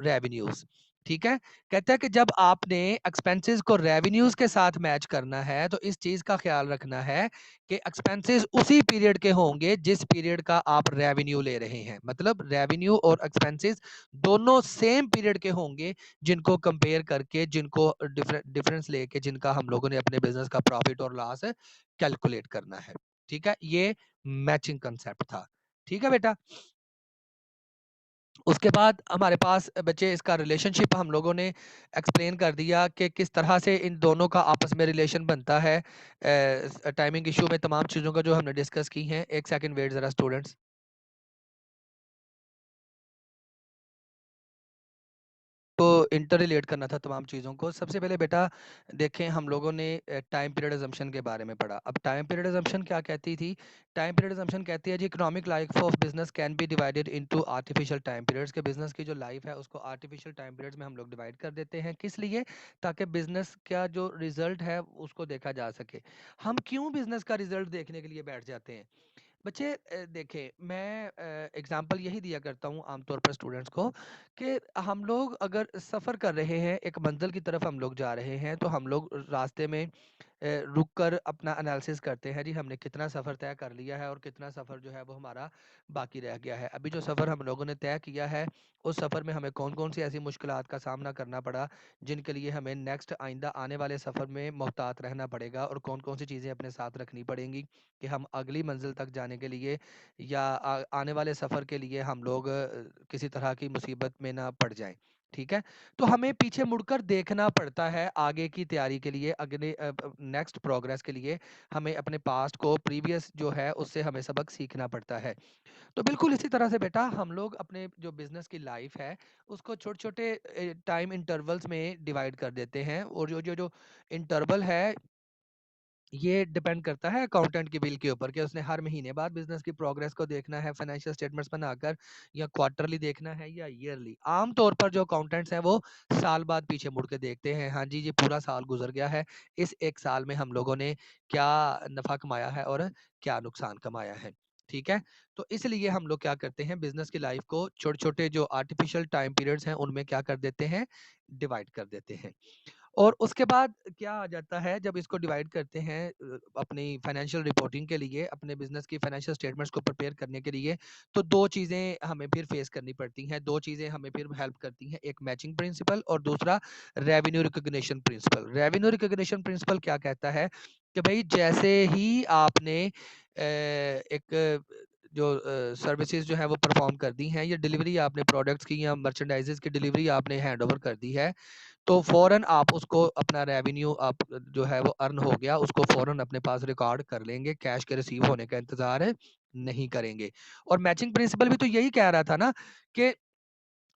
revenues. ठीक है, कहता है कि जब आपने एक्सपेंसेस को रेवेन्यूज के साथ मैच करना है तो इस चीज का ख्याल रखना है कि एक्सपेंसेस उसी पीरियड के होंगे जिस पीरियड का आप रेवेन्यू ले रहे हैं। मतलब रेवेन्यू और एक्सपेंसेस दोनों सेम पीरियड के होंगे, जिनको कंपेयर करके, जिनको डिफरेंस लेके, जिनका हम लोगों ने अपने बिजनेस का प्रॉफिट और लॉस कैलकुलेट करना है। ठीक है, ये मैचिंग कंसेप्ट था। ठीक है बेटा। उसके बाद हमारे पास बच्चे इसका रिलेशनशिप हम लोगों ने एक्सप्लेन कर दिया कि किस तरह से इन दोनों का आपस में रिलेशन बनता है। टाइमिंग इशू में तमाम चीज़ों का जो हमने डिस्कस की हैं। एक सेकंड वेट ज़रा स्टूडेंट्स। को इंटर रिलेट करना था तमाम चीज़ों को। सबसे पहले बेटा देखें, हम लोगों ने टाइम पीरियड अजम्पशन के बारे में पढ़ा। अब टाइम पीरियड अजम्पशन क्या कहती थी? टाइम पीरियड अजम्पशन कहती है जी, economic life of business can be divided into artificial time periods. के बिजनेस की जो लाइफ है उसको आर्टिफिशियल टाइम पीरियड्स में हम लोग डिवाइड कर देते हैं। किस लिए? ताकि बिजनेस का जो रिजल्ट है उसको देखा जा सके। हम क्यों बिजनेस का रिजल्ट देखने के लिए बैठ जाते हैं? बच्चे देखें, मैं एग्जांपल यही दिया करता हूँ आमतौर पर स्टूडेंट्स को कि हम लोग अगर सफ़र कर रहे हैं, एक मंजिल की तरफ हम लोग जा रहे हैं, तो हम लोग रास्ते में रुक कर अपना एनालिसिस करते हैं जी, हमने कितना सफ़र तय कर लिया है और कितना सफ़र जो है वो हमारा बाकी रह गया है। अभी जो सफ़र हम लोगों ने तय किया है, उस सफ़र में हमें कौन कौन सी ऐसी मुश्किलात का सामना करना पड़ा जिनके लिए हमें नेक्स्ट आइंदा आने वाले सफ़र में मोहतात रहना पड़ेगा, और कौन कौन सी चीज़ें अपने साथ रखनी पड़ेंगी कि हम अगली मंजिल तक जाने के लिए या आने वाले सफ़र के लिए हम लोग किसी तरह की मुसीबत में ना पड़ जाएं। ठीक है, तो हमें पीछे मुड़कर देखना पड़ता है आगे की तैयारी के लिए, अगले नेक्स्ट प्रोग्रेस के लिए हमें अपने पास्ट को, प्रीवियस जो है उससे हमें सबक सीखना पड़ता है। तो बिल्कुल इसी तरह से बेटा हम लोग अपने जो बिजनेस की लाइफ है उसको छोटे छोटे टाइम इंटरवल्स में डिवाइड कर देते हैं, और जो जो जो इंटरवल है ये डिपेंड करता है अकाउंटेंट की बिल के ऊपर कि उसने हर महीने बाद बिजनेस की प्रोग्रेस को देखना है फाइनेंशियल स्टेटमेंट्स बनाकर, या क्वार्टरली देखना है, या ईयरली। आम तौर पर जो अकाउंटेंट्स हैं वो साल बाद पीछे मुड़ के देखते हैं, हाँ जी ये पूरा साल गुजर गया है, इस एक साल में हम लोगों ने क्या नफा कमाया है और क्या नुकसान कमाया है। ठीक है, तो इसलिए हम लोग क्या करते हैं, बिजनेस की लाइफ को छोटे छोटे जो आर्टिफिशियल टाइम पीरियड्स हैं उनमें क्या कर देते हैं, डिवाइड कर देते हैं। और उसके बाद क्या आ जाता है, जब इसको डिवाइड करते हैं अपनी फाइनेंशियल रिपोर्टिंग के लिए, अपने बिजनेस की फाइनेंशियल स्टेटमेंट्स को प्रिपेयर करने के लिए, तो दो चीज़ें हमें फिर फेस करनी पड़ती हैं, दो चीज़ें हमें फिर हेल्प करती हैं। एक मैचिंग प्रिंसिपल और दूसरा revenue recognition principle. Revenue recognition principle क्या कहता है कि भाई जैसे ही आपने एक जो सर्विसेज जो है वो परफॉर्म कर दी हैं, या डिलीवरी आपने प्रोडक्ट्स की या मर्चेंडाइजेस की डिलीवरी आपने हैंड ओवर कर दी है, तो फ़ौरन आप उसको अपना रेवेन्यू आप जो है वो अर्न हो गया, उसको फ़ौरन अपने पास रिकॉर्ड कर लेंगे, कैश के रिसीव होने का इंतज़ार नहीं करेंगे। और मैचिंग प्रिंसिपल भी तो यही कह रहा था ना कि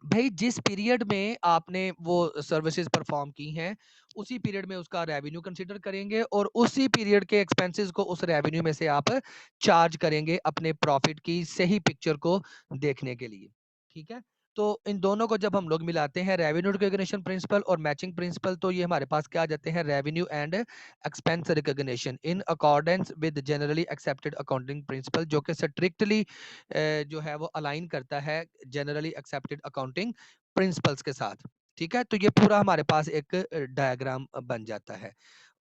भई जिस पीरियड में आपने वो सर्विसेज़ परफ़ॉर्म की हैं, उसी पीरियड में उसका रेवेन्यू कंसीडर करेंगे और उसी पीरियड के एक्सपेंसेस को उस रेवेन्यू में से आप चार्ज करेंगे अपने प्रॉफ़िट की सही पिक्चर को देखने के लिए। ठीक है? तो इन दोनों को जब हम लोग मिलाते हैं, रेवेन्यू रिकॉग्निशन प्रिंसिपल और मैचिंग प्रिंसिपल, तो ये हमारे पास क्या आ जाते हैं, revenue and expense recognition in accordance with generally accepted accounting principal, जो कि स्ट्रिक्टली जो है वो अलाइन करता है जनरली एक्सेप्टेड अकाउंटिंग प्रिंसिपल्स के साथ। ठीक है, तो ये पूरा हमारे पास एक डायग्राम बन जाता है।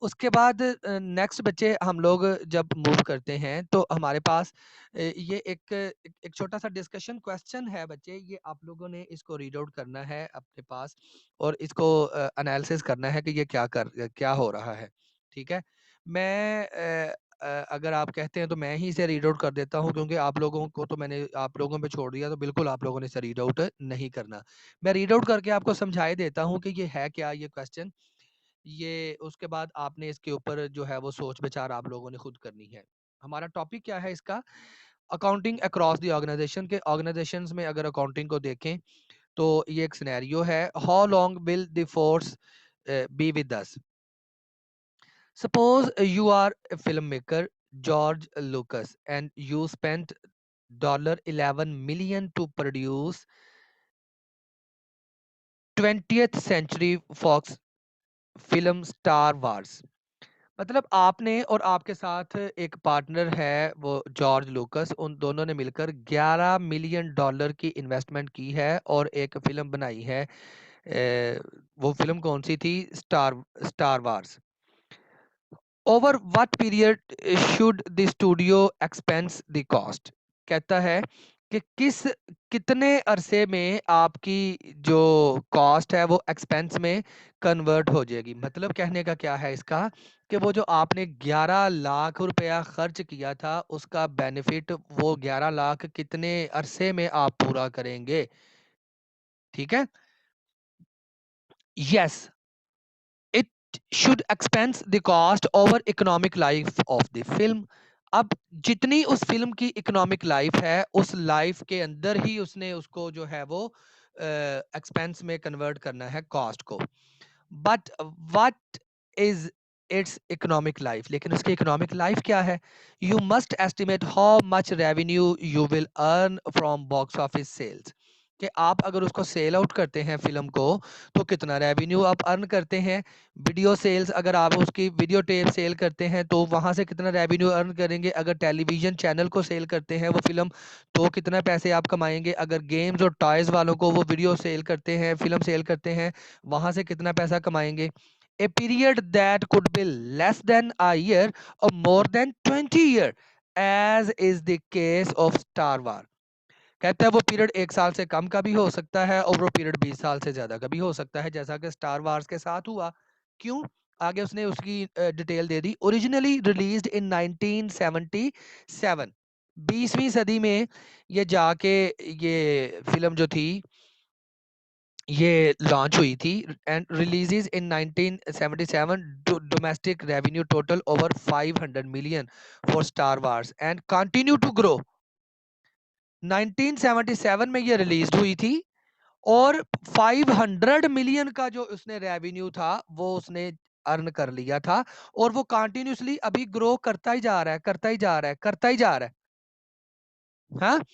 उसके बाद नेक्स्ट बच्चे हम लोग जब मूव करते हैं तो हमारे पास ये एक छोटा सा डिस्कशन क्वेश्चन है बच्चे, ये आप लोगों ने इसको रीड आउट करना है अपने पास और इसको एनालिसिस करना है कि ये क्या हो रहा है। ठीक है, मैं अगर आप कहते हैं तो मैं ही इसे रीड आउट कर देता हूँ, क्योंकि आप लोगों को तो मैंने आप लोगों पे छोड़ दिया, तो बिल्कुल आप लोगों ने इसे रीड आउट नहीं करना। मैं रीड आउट करके आपको समझाए देता हूँ कि ये है क्या ये क्वेश्चन, ये उसके बाद आपने इसके ऊपर जो है वो सोच विचार आप लोगों ने खुद करनी है। हमारा टॉपिक क्या है इसका, अकाउंटिंग अक्रॉस द ऑर्गेनाइजेशन। के ऑर्गेनाइजेशंस में अगर अकाउंटिंग को देखें तो ये एक सिनेरियो है, how long will the force be with us. Suppose you are a filmmaker, George Lucas, and you spent $11 million to produce 20th Century Fox film Star Wars। मतलब आपने और आपके साथ एक पार्टनर है वो जॉर्ज लूकस, उन दोनों ने मिलकर $11 मिलियन की इन्वेस्टमेंट की है और एक फिल्म बनाई है। वो फिल्म कौन सी थी? Star star wars. Over what period should the studio expense the cost? कहता है कि कितने अरसे में आपकी जो कॉस्ट है वो एक्सपेंस में कन्वर्ट हो जाएगी। मतलब कहने का क्या है इसका कि वो जो आपने 11 लाख रुपया खर्च किया था उसका बेनिफिट वो 11 लाख कितने अरसे में आप पूरा करेंगे। ठीक है। Yes, it should expense the cost over economic life of the film. अब जितनी उस फिल्म की इकोनॉमिक लाइफ है उस लाइफ के अंदर ही उसने उसको जो है वो एक्सपेंस में कन्वर्ट करना है कॉस्ट को। But what is its economic life? लेकिन उसकी इकोनॉमिक लाइफ क्या है? You must estimate how much revenue you will earn from box office sales. कि आप अगर उसको सेल आउट करते हैं फिल्म को तो कितना रेवेन्यू आप अर्न करते हैं। वीडियो सेल्स, अगर आप उसकी वीडियो टेप सेल करते हैं तो वहां से कितना रेवेन्यू अर्न करेंगे। अगर टेलीविजन चैनल को सेल करते हैं वो फिल्म तो कितना पैसे आप कमाएंगे। अगर गेम्स और टॉयज वालों को वो वीडियो सेल करते हैं, फिल्म सेल करते हैं, वहां से कितना पैसा कमाएंगे। A period that could be less than a year or more than 20 year as is the case of Star Wars. कहता है वो पीरियड 1 साल से कम का भी हो सकता है और वो पीरियड 20 साल से ज्यादा का भी हो सकता है, जैसा कि स्टार वार्स के साथ हुआ। क्यों? आगे उसने उसकी detail they the. Originally released in 1977, 20वीं सदी में ये जाके ये फिल्म जो थी ये लॉन्च हुई थी and releases in 1977। Domestic revenue total over 500 million for Star Wars and continue to grow. 1977 में ये रिलीज हुई थी और 500 मिलियन का जो उसने रेवेन्यू था वो उसने अर्न कर लिया था और वो कंटिन्यूसली अभी ग्रो करता ही जा रहा है, करता ही जा रहा है, करता ही जा रहा है। हाँ।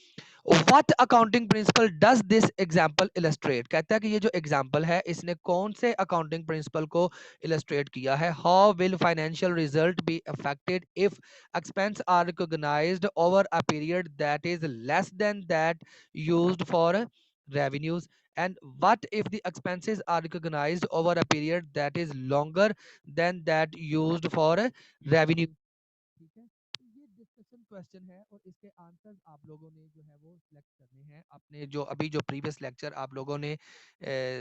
What accounting principle does this example illustrate? कहता है कि ये जो एग्जाम्पल है इसने कौन से अकाउंटिंग प्रिंसिपल को इलस्ट्रेट किया है। How will financial result be affected if expense are recognized over a period that is less than that used for revenues, and what if the expenses are recognized over a period that is longer than that used for revenue? ठीक है। तो ये discussion question है और इसके answers आप लोगों ने जो है वो सिलेक्ट करने हैं। आपने जो अभी जो प्रीवियस लेक्चर आप लोगों ने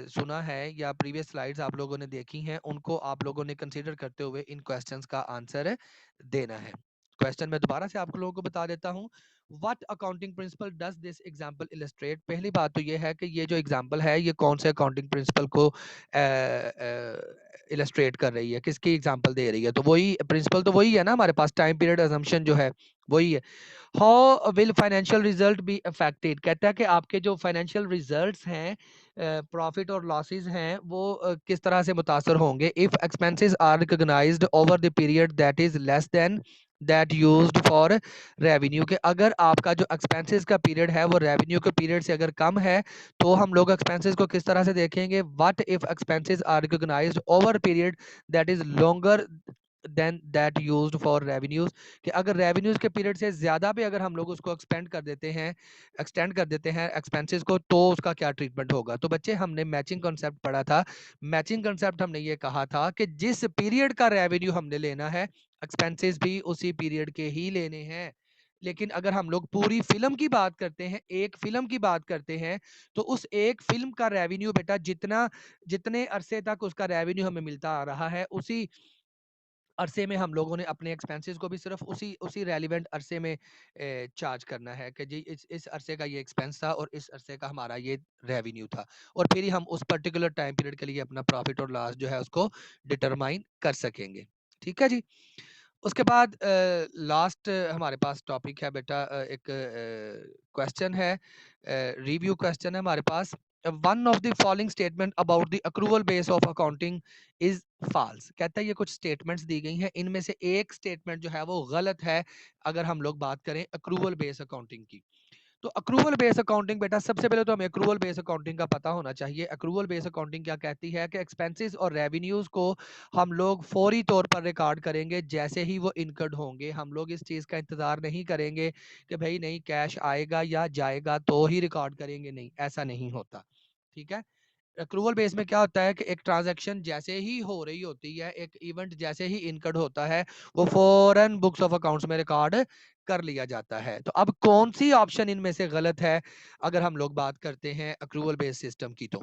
सुना है या प्रीवियस स्लाइड्स आप लोगों ने देखी हैं उनको आप लोगों ने कंसीडर करते हुए इन क्वेश्चंस का आंसर देना है। क्वेश्चन मैं दोबारा से आप लोगों को बता देता हूँ। What accounting principle does this example illustrate? पहली बात तो ये है कि ये जो एग्जांपल है ये कौन से अकाउंटिंग प्रिंसिपल को इलस्ट्रेट कर रही है, किसकी एग्जांपल दे रही है। तो वही प्रिंसिपल तो वही है ना हमारे पास, टाइम पीरियड अजम्पशन जो है वही है। How will financial result be affected? कहता है कि आपके जो फाइनेंशियल रिजल्ट्स हैं, प्रॉफिट और लॉसेस हैं वो किस तरह से मुतासर होंगे if expenses are recognized over the period that is less than that used for revenue. के अगर आपका जो एक्सपेंसेस का पीरियड है वो रेवेन्यू के पीरियड से अगर कम है तो हम लोग एक्सपेंसेस को किस तरह से देखेंगे। What if expenses are recognized over period that is longer than that used for revenues. कि अगर रेवेन्यूज के पीरियड से ज्यादा भी अगर हम लोग उसको एक्सटेंड कर देते हैं एक्सपेंसेस को तो उसका क्या ट्रीटमेंट होगा। तो बच्चे हमने मैचिंग कॉन्सेप्ट पढ़ा था। मैचिंग कॉन्सेप्ट हमने ये कहा था कि जिस पीरियड का रेवेन्यू हमने लेना है एक्सपेंसेस भी उसी पीरियड के ही लेने हैं। लेकिन अगर हम लोग पूरी फिल्म की बात करते हैं, एक फिल्म की बात करते हैं, तो उस एक फिल्म का रेवेन्यू बेटा जितने अरसे तक उसका रेवेन्यू हमें मिलता आ रहा है उसी अरसे में हम लोगों ने अपने एक्सपेंसेस को भी सिर्फ उसी उसी रेलिवेंट अरसे में चार्ज करना है कि जी इस अरसे का ये एक्सपेंस था और इस अरसे का हमारा ये रेवेन्यू था। और फिर ही हम उस पर्टिकुलर टाइम पीरियड के लिए अपना प्रॉफिट और लॉस जो है उसको डिटरमाइन कर सकेंगे। ठीक है जी। उसके बाद लास्ट हमारे पास टॉपिक है बेटा, एक क्वेश्चन है, रिव्यू क्वेश्चन है हमारे पास। One of the following statement about the accrual base of accounting is false. कहता है ये कुछ स्टेटमेंट्स दी गई हैं, इनमें से एक स्टेटमेंट जो है वो गलत है अगर हम लोग बात करें अक्रूवल बेस अकाउंटिंग की। तो अक्रूवल बेस अकाउंटिंग बेटा, सबसे पहले तो हमें अक्रूवल बेस अकाउंटिंग का पता होना चाहिए। अक्रूवल बेस अकाउंटिंग क्या कहती है कि एक्सपेंसेस और रेवेन्यूज को हम लोग फौरी तौर पर रिकॉर्ड करेंगे जैसे ही वो इनकर्ड होंगे। हम लोग इस चीज़ का इंतज़ार नहीं करेंगे कि भाई नहीं कैश आएगा या जाएगा तो ही रिकॉर्ड करेंगे, नहीं ऐसा नहीं होता। ठीक है। अक्रूवल बेस में क्या होता है कि एक ट्रांजैक्शन जैसे ही हो रही होती है, एक इवेंट जैसे ही इनकर्ड होता है, वो फौरन बुक्स ऑफ अकाउंट्स में रिकॉर्ड कर लिया जाता है। तो अब कौन सी ऑप्शन इनमें से गलत है अगर हम लोग बात करते हैं अक्रूवल बेस सिस्टम की? तो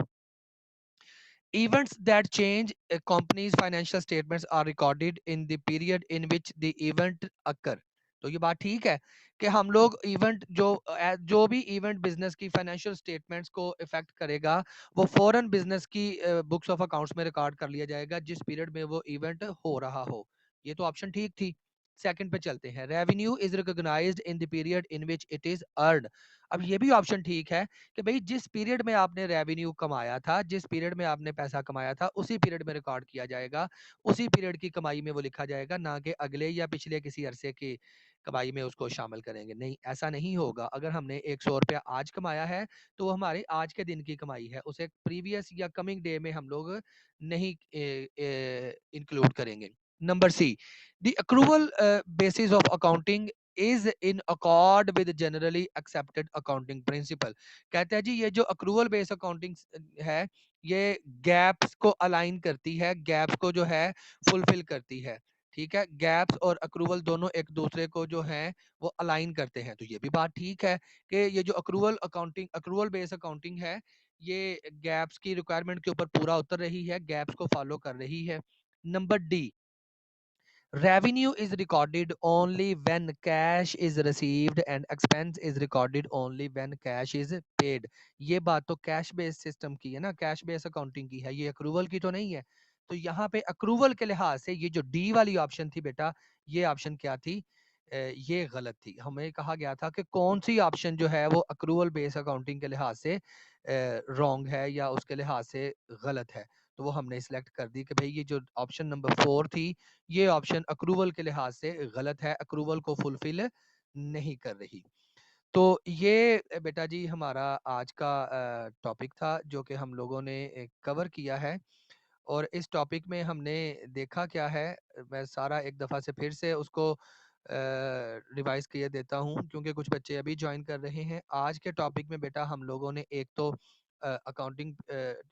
events that change a company's financial statements are recorded in the period in which the event occur। तो ये बात ठीक है कि हम लोग इवेंट जो भी इवेंट बिजनेस की फाइनेंशियल स्टेटमेंट्स को इफेक्ट करेगा वो फौरन बिजनेस की बुक्स ऑफ अकाउंट्स में रिकॉर्ड कर लिया जाएगा जिस पीरियड में वो इवेंट हो रहा हो। ये तो ऑप्शन ठीक थी। सेकंड पे चलते हैं, revenue is recognized in the period in which it is earn. अब ये भी ऑप्शन ठीक है कि भाई जिस पीरियड में आपने रेवेन्यू कमाया था, जिस पीरियड में आपने पैसा कमाया था, उसी पीरियड में रिकॉर्ड किया जाएगा, उसी पीरियड की कमाई में वो लिखा जाएगा, ना कि अगले या पिछले किसी अरसे की कमाई में उसको शामिल करेंगे। नहीं, ऐसा नहीं होगा। अगर हमने 100 रुपया आज कमाया है तो वो हमारे आज के दिन की कमाई है, उसे प्रीवियस या कमिंग डे में हम लोग नहीं इंक्लूड करेंगे। Number C, the accrual basis of accounting is in accord with generally accepted accounting principle. कहते हैं जी ये जो अक्रूवल बेस अकाउंटिंग है ये गैप्स को अलाइन करती है, गैप्स को जो है फुलफिल करती है। ठीक है, गैप्स और अक्रूवल दोनों एक दूसरे को जो है वो अलाइन करते हैं। तो ये भी बात ठीक है कि ये जो अक्रूवल बेस अकाउंटिंग है ये गैप्स की रिक्वायरमेंट के ऊपर पूरा उतर रही है, गैप्स को फॉलो कर रही है। Number D, revenue is recorded only when cash is received and expense is recorded only when cash is paid। ये बात तो कैश बेस सिस्टम की है ना, कैश बेस अकाउंटिंग की है, ये अक्रूवल की तो नहीं है। तो यहाँ पे अक्रूवल के लिहाज से ये जो डी वाली ऑप्शन थी बेटा, ये ऑप्शन क्या थी? ये गलत थी। हमें कहा गया था कि कौन सी ऑप्शन जो है वो अक्रूवल बेस अकाउंटिंग के लिहाज से रॉन्ग है या उसके लिहाज से गलत है। तो वो हमने सिलेक्ट कर दी कि भाई ये जो ऑप्शन नंबर 4 थी ये ऑप्शन अक्रूवल के लिहाज से गलत है, अक्रूवल को फुलफिल नहीं कर रही। तो ये बेटा जी हमारा आज का टॉपिक था जो कि हम लोगों ने कवर किया है। और इस टॉपिक में हमने देखा क्या है, मैं सारा एक दफ़ा से फिर से उसको रिवाइज किए देता हूँ क्योंकि कुछ बच्चे अभी ज्वाइन कर रहे हैं। आज के टॉपिक में बेटा हम लोगों ने एक तो अकाउंटिंग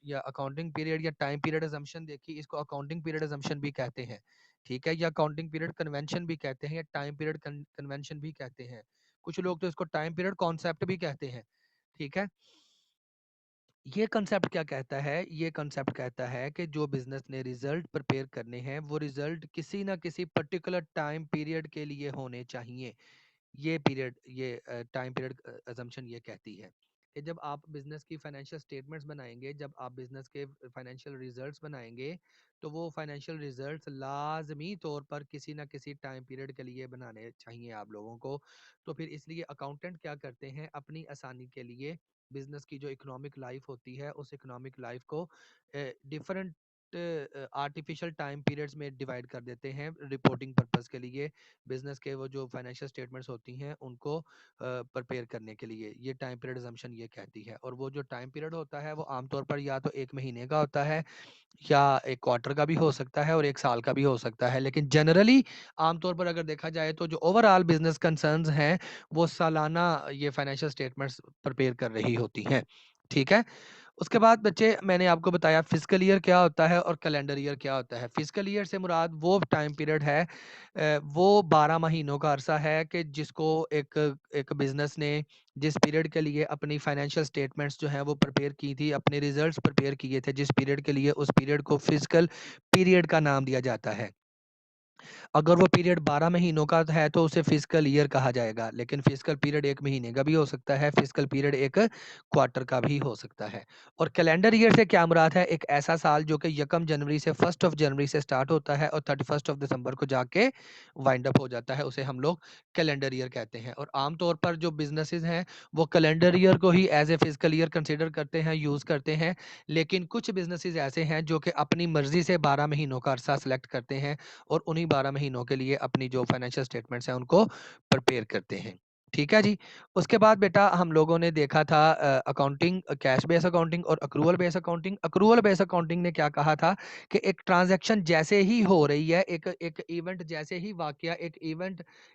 या अकाउंटिंग पीरियड या टाइम पीरियड अजम्पशन देखी, इसको अकाउंटिंग पीरियड अजम्पशन भी कहते हैं। ठीक है, या अकाउंटिंग पीरियड कन्वेंशन भी कहते हैं या टाइम पीरियड कन्वेंशन भी कहते हैं। कुछ लोग तो इसको टाइम पीरियड कॉन्सेप्ट भी कहते हैं। ठीक है, ये कंसेप्ट क्या कहता है? ये कंसेप्ट कहता है कि जो बिजनेस ने रिजल्ट प्रिपेयर करने हैं वो रिजल्ट किसी ना किसी पर्टिकुलर टाइम पीरियड के लिए होने चाहिए। ये टाइम पीरियड अजम्पशन ये कहती है कि जब आप बिजनेस की फाइनेंशियल स्टेटमेंट्स बनाएंगे, जब आप बिजनेस के फाइनेंशियल रिजल्ट्स बनाएंगे, तो वो फाइनेंशियल रिजल्ट्स लाजमी तौर पर किसी ना किसी टाइम पीरियड के लिए बनाने चाहिए आप लोगों को। तो फिर इसलिए अकाउंटेंट क्या करते हैं अपनी आसानी के लिए बिजनेस की जो इकोनॉमिक लाइफ होती है उस इकोनॉमिक लाइफ को डिफरेंट आर्टिफिशियल टाइम पीरियड्स में डिवाइड कर देते हैं रिपोर्टिंग पर्पस के लिए। बिजनेस के वो जो फाइनेंशियल स्टेटमेंट्स होती हैं उनको प्रिपेयर करने के लिए ये टाइम पीरियड अजम्पशन ये कहती है। और वो जो टाइम पीरियड होता है वो आमतौर पर या तो 1 महीने का होता है या 1 क्वार्टर का भी हो सकता है और 1 साल का भी हो सकता है। लेकिन जनरली आमतौर पर अगर देखा जाए तो जो ओवरऑल बिजनेस कंसर्न्स हैं वो सालाना ये फाइनेंशियल स्टेटमेंट्स प्रिपेयर कर रही होती हैं। ठीक है, उसके बाद बच्चे मैंने आपको बताया फिजिकल ईयर क्या होता है और कैलेंडर ईयर क्या होता है। फिजिकल ईयर से मुराद वो टाइम पीरियड है, वो 12 महीनों का अरसा है कि जिसको एक एक बिजनेस ने जिस पीरियड के लिए अपनी फाइनेंशियल स्टेटमेंट्स जो हैं वो प्रिपेयर की थी, अपने रिजल्ट्स प्रिपेयर किए थे जिस पीरियड के लिए, उस पीरियड को फिजिकल पीरियड का नाम दिया जाता है। अगर वो पीरियड 12 महीनों का है तो उसे फिजिकल ईयर कहा जाएगा, लेकिन फिजिकल पीरियड 1 महीने का भी हो सकता है, फिजिकल पीरियड 1 क्वार्टर का भी हो सकता है। और कैलेंडर ईयर से क्या मुराद है? एक ऐसा साल जो कि 1 जनवरी से 1 जनवरी से स्टार्ट होता है और 31 दिसंबर को जाके वाइंड अप हो जाता है, उसे हम लोग कैलेंडर ईयर कहते हैं। और आम तौर पर जो बिज़नेसेस हैं, वो कैलेंडर ईयर को ही as a physical year consider करते हैं, यूज़ करते हैं। लेकिन कुछ बिज़नेसेस ऐसे हैं जो कि अपनी मर्ज़ी से 12 महीनों का अरसा सेलेक्ट करते हैं और उन्हीं 12 महीनों के लिए अपनी जो फाइनेंशियल स्टेटमेंट्स हैं उनको प्रिपेयर करते हैं। ठीक है जी। उसके बाद बेटा हम लोगों ने देखा था अकाउंटिंग, कैश बेस अकाउंटिंग और accrual base accounting. Accrual base accounting ने क्या कहा था कि एक ट्रांज़ैक्शन जैसे ही हो रही है, एक एक इवेंट जैसे ही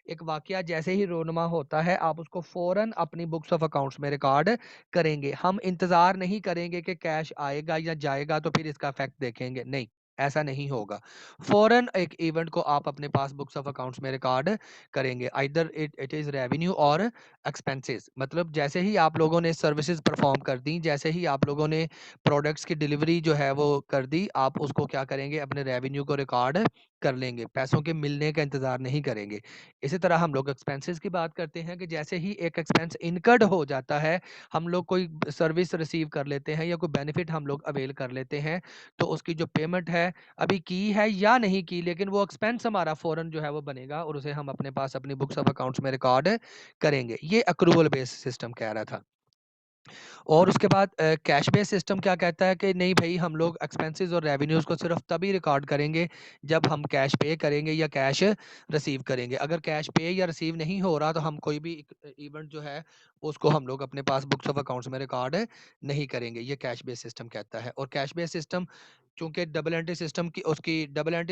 एक वाकया जैसे ही रोनमा होता है, आप उसको फ़ौरन अपनी बुक्स ऑफ अकाउंट्स में रिकॉर्ड करेंगे। हम इंतज़ार नहीं करेंगे कि कैश आएगा या जाएगा तो फिर इसका इफ़ेक्ट देखेंगे, नहीं, ऐसा नहीं होगा। फ़ौरन एक इवेंट को आप अपने पास बुक्स ऑफ अकाउंट्स में रिकॉर्ड करेंगे। Either it it is revenue और एक्सपेंसेस। मतलब जैसे ही आप लोगों ने सर्विसेज परफॉर्म कर दी, जैसे ही आप लोगों ने प्रोडक्ट्स की डिलीवरी जो है वो कर दी, आप उसको क्या करेंगे, अपने रेवेन्यू को रिकॉर्ड कर लेंगे, पैसों के मिलने का इंतज़ार नहीं करेंगे। इसी तरह हम लोग एक्सपेंसेस की बात करते हैं कि जैसे ही एक एक्सपेंस इनकर्ड हो जाता है, हम लोग कोई सर्विस रिसीव कर लेते हैं या कोई बेनिफिट हम लोग अवेल कर लेते हैं, तो उसकी जो पेमेंट है अभी की है या नहीं की, लेकिन वो एक्सपेंस हमारा फ़ौरन जो है वो बनेगा और उसे हम अपने पास अपनी बुक्स ऑफ अकाउंट्स में रिकॉर्ड करेंगे। ये अक्रूवल बेस्ड सिस्टम कह रहा था। और उसके बाद कैश बेस सिस्टम क्या कहता है कि नहीं भई, हम लोग एक्सपेंसेस और रेवेन्यूज़ को सिर्फ तभी रिकॉर्ड करेंगे जब हम कैश पे करेंगे या कैश रिसीव करेंगे। अगर कैश पे या रिसीव नहीं हो रहा तो हम कोई भी इवेंट जो है उसको हम लोग अपने पास बुक्स ऑफ अकाउंट्स में रिकॉर्ड नहीं करेंगे। ये कैश बेस सिस्टम कहता है। और कैश बेस सिस्टम चूँकि डबल एंट्री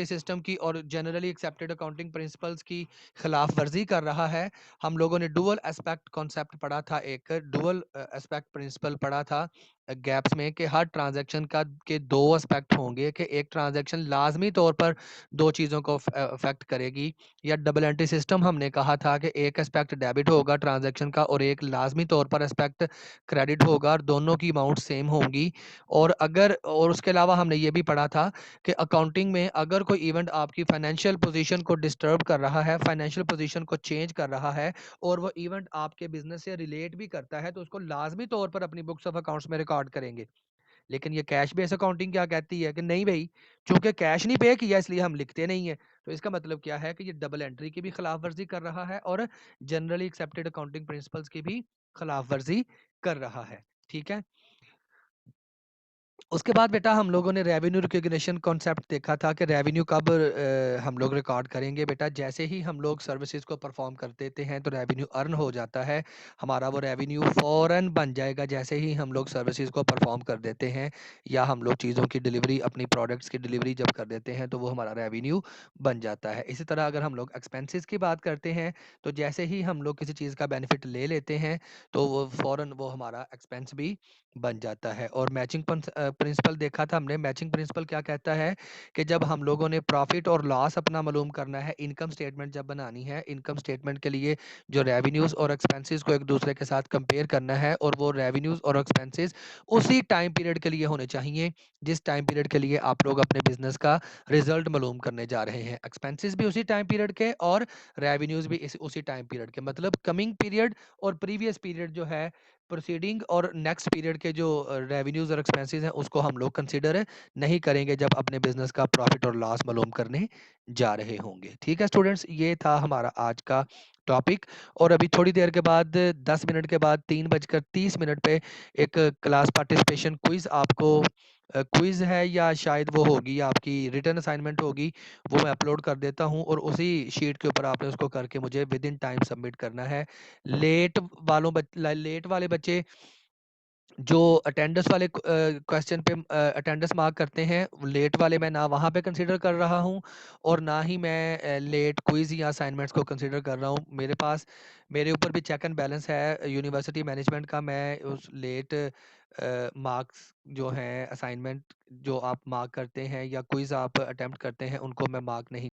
सिस्टम की और जनरली एक्सेप्टेड अकाउंटिंग प्रिंसिपल्स की खिलाफ वर्जी कर रहा है। हम लोगों ने डुअल एस्पेक्ट कॉन्सेप्ट पढ़ा था, एक डुअल एस्पेक्ट प्रिंसिपल पढ़ा था गैप्स में, कि हर ट्रांजैक्शन का के 2 एस्पेक्ट होंगे, कि एक ट्रांजैक्शन लाज़मी तौर पर 2 चीज़ों को अफ़ेक्ट करेगी। या डबल एंट्री सिस्टम हमने कहा था कि एक एस्पेक्ट डेबिट होगा ट्रांजैक्शन का और एक लाज़मी तौर पर एस्पेक्ट क्रेडिट होगा और दोनों की अमाउंट सेम होंगी। और उसके अलावा हमने ये भी पढ़ा था कि अकाउंटिंग में अगर कोई इवेंट आपकी फाइनेंशियल पोजीशन को डिस्टर्ब कर रहा है, फाइनेंशियल पोजीशन को चेंज कर रहा है और वो इवेंट आपके बिजनेस से रिलेट भी करता है, तो उसको लाजमी तौर पर अपनी बुक्स ऑफ अकाउंट्स में रिकॉर्ड करेंगे। लेकिन ये कैश बेस अकाउंटिंग क्या कहती है कि नहीं भाई, चूंकि कैश नहीं पे किया इसलिए हम लिखते नहीं है। तो इसका मतलब क्या है कि ये डबल एंट्री की भी खिलाफ वर्जी कर रहा है और जनरली एक्सेप्टेड अकाउंटिंग प्रिंसिपल्स की भी खिलाफ वर्जी कर रहा है। ठीक है। उसके बाद बेटा हम लोगों ने रेवेन्यू रिकॉग्निशन कॉन्सेप्ट देखा था कि रेवेन्यू कब हम लोग रिकॉर्ड करेंगे। बेटा जैसे ही हम लोग सर्विसेज को परफॉर्म कर देते हैं तो रेवेन्यू अर्न हो जाता है, हमारा वो रेवेन्यू फ़ौरन बन जाएगा जैसे ही हम लोग सर्विसेज को परफॉर्म कर देते हैं या हम लोग चीज़ों की डिलीवरी, अपनी प्रोडक्ट्स की डिलीवरी जब कर देते हैं तो वो हमारा रेवेन्यू बन जाता है। इसी तरह अगर हम लोग एक्सपेंसेस की बात करते हैं तो जैसे ही हम लोग किसी चीज़ का बेनिफिट ले लेते हैं तो वो फ़ौरन वो हमारा एक्सपेंस भी बन जाता है। और मैचिंग प्रिंसिपल देखा था हमने। मैचिंग प्रिंसिपल क्या कहता है कि जब हम लोगों ने प्रॉफिट और लॉस अपना मालूम करना है, इनकम स्टेटमेंट जब बनानी है, इनकम स्टेटमेंट के लिए जो रेवेन्यूज और एक्सपेंसेस को एक दूसरे के साथ कंपेयर करना है और वो रेवेन्यूज और एक्सपेंसेस उसी टाइम पीरियड के लिए होने चाहिए जिस टाइम पीरियड के लिए आप लोग अपने बिजनेस का रिजल्ट मालूम करने जा रहे हैं। एक्सपेंसेस भी उसी टाइम पीरियड के और रेवेन्यूज भी उसी टाइम पीरियड के। मतलब कमिंग पीरियड और प्रीवियस पीरियड जो है, प्रोसीडिंग और नेक्स्ट पीरियड के जो रेवेन्यूज और एक्सपेंसेस हैं उसको हम लोग कंसीडर नहीं करेंगे जब अपने बिजनेस का प्रॉफिट और लॉस मालूम करने जा रहे होंगे। ठीक है स्टूडेंट्स, ये था हमारा आज का टॉपिक। और अभी थोड़ी देर के बाद 10 मिनट के बाद 3:30 पे एक क्लास पार्टिसिपेशन क्विज आपको क्विज है या शायद वो होगी आपकी रिटर्न असाइनमेंट होगी, वो मैं अपलोड कर देता हूँ और उसी शीट के ऊपर आपने उसको करके मुझे विद इन टाइम सबमिट करना है। लेट वाले बच्चे जो अटेंडेंस वाले क्वेश्चन पे अटेंडेंस मार्क करते हैं, लेट वाले मैं ना वहाँ पे कंसीडर कर रहा हूँ और ना ही मैं लेट क्विज या असाइनमेंट्स को कंसीडर कर रहा हूँ। मेरे ऊपर भी चेक एंड बैलेंस है यूनिवर्सिटी मैनेजमेंट का। मैं उस लेट मार्क्स जो हैं, असाइनमेंट जो आप मार्क करते हैं या क्विज आप अटेम्प्ट करते हैं, उनको मैं मार्क नहीं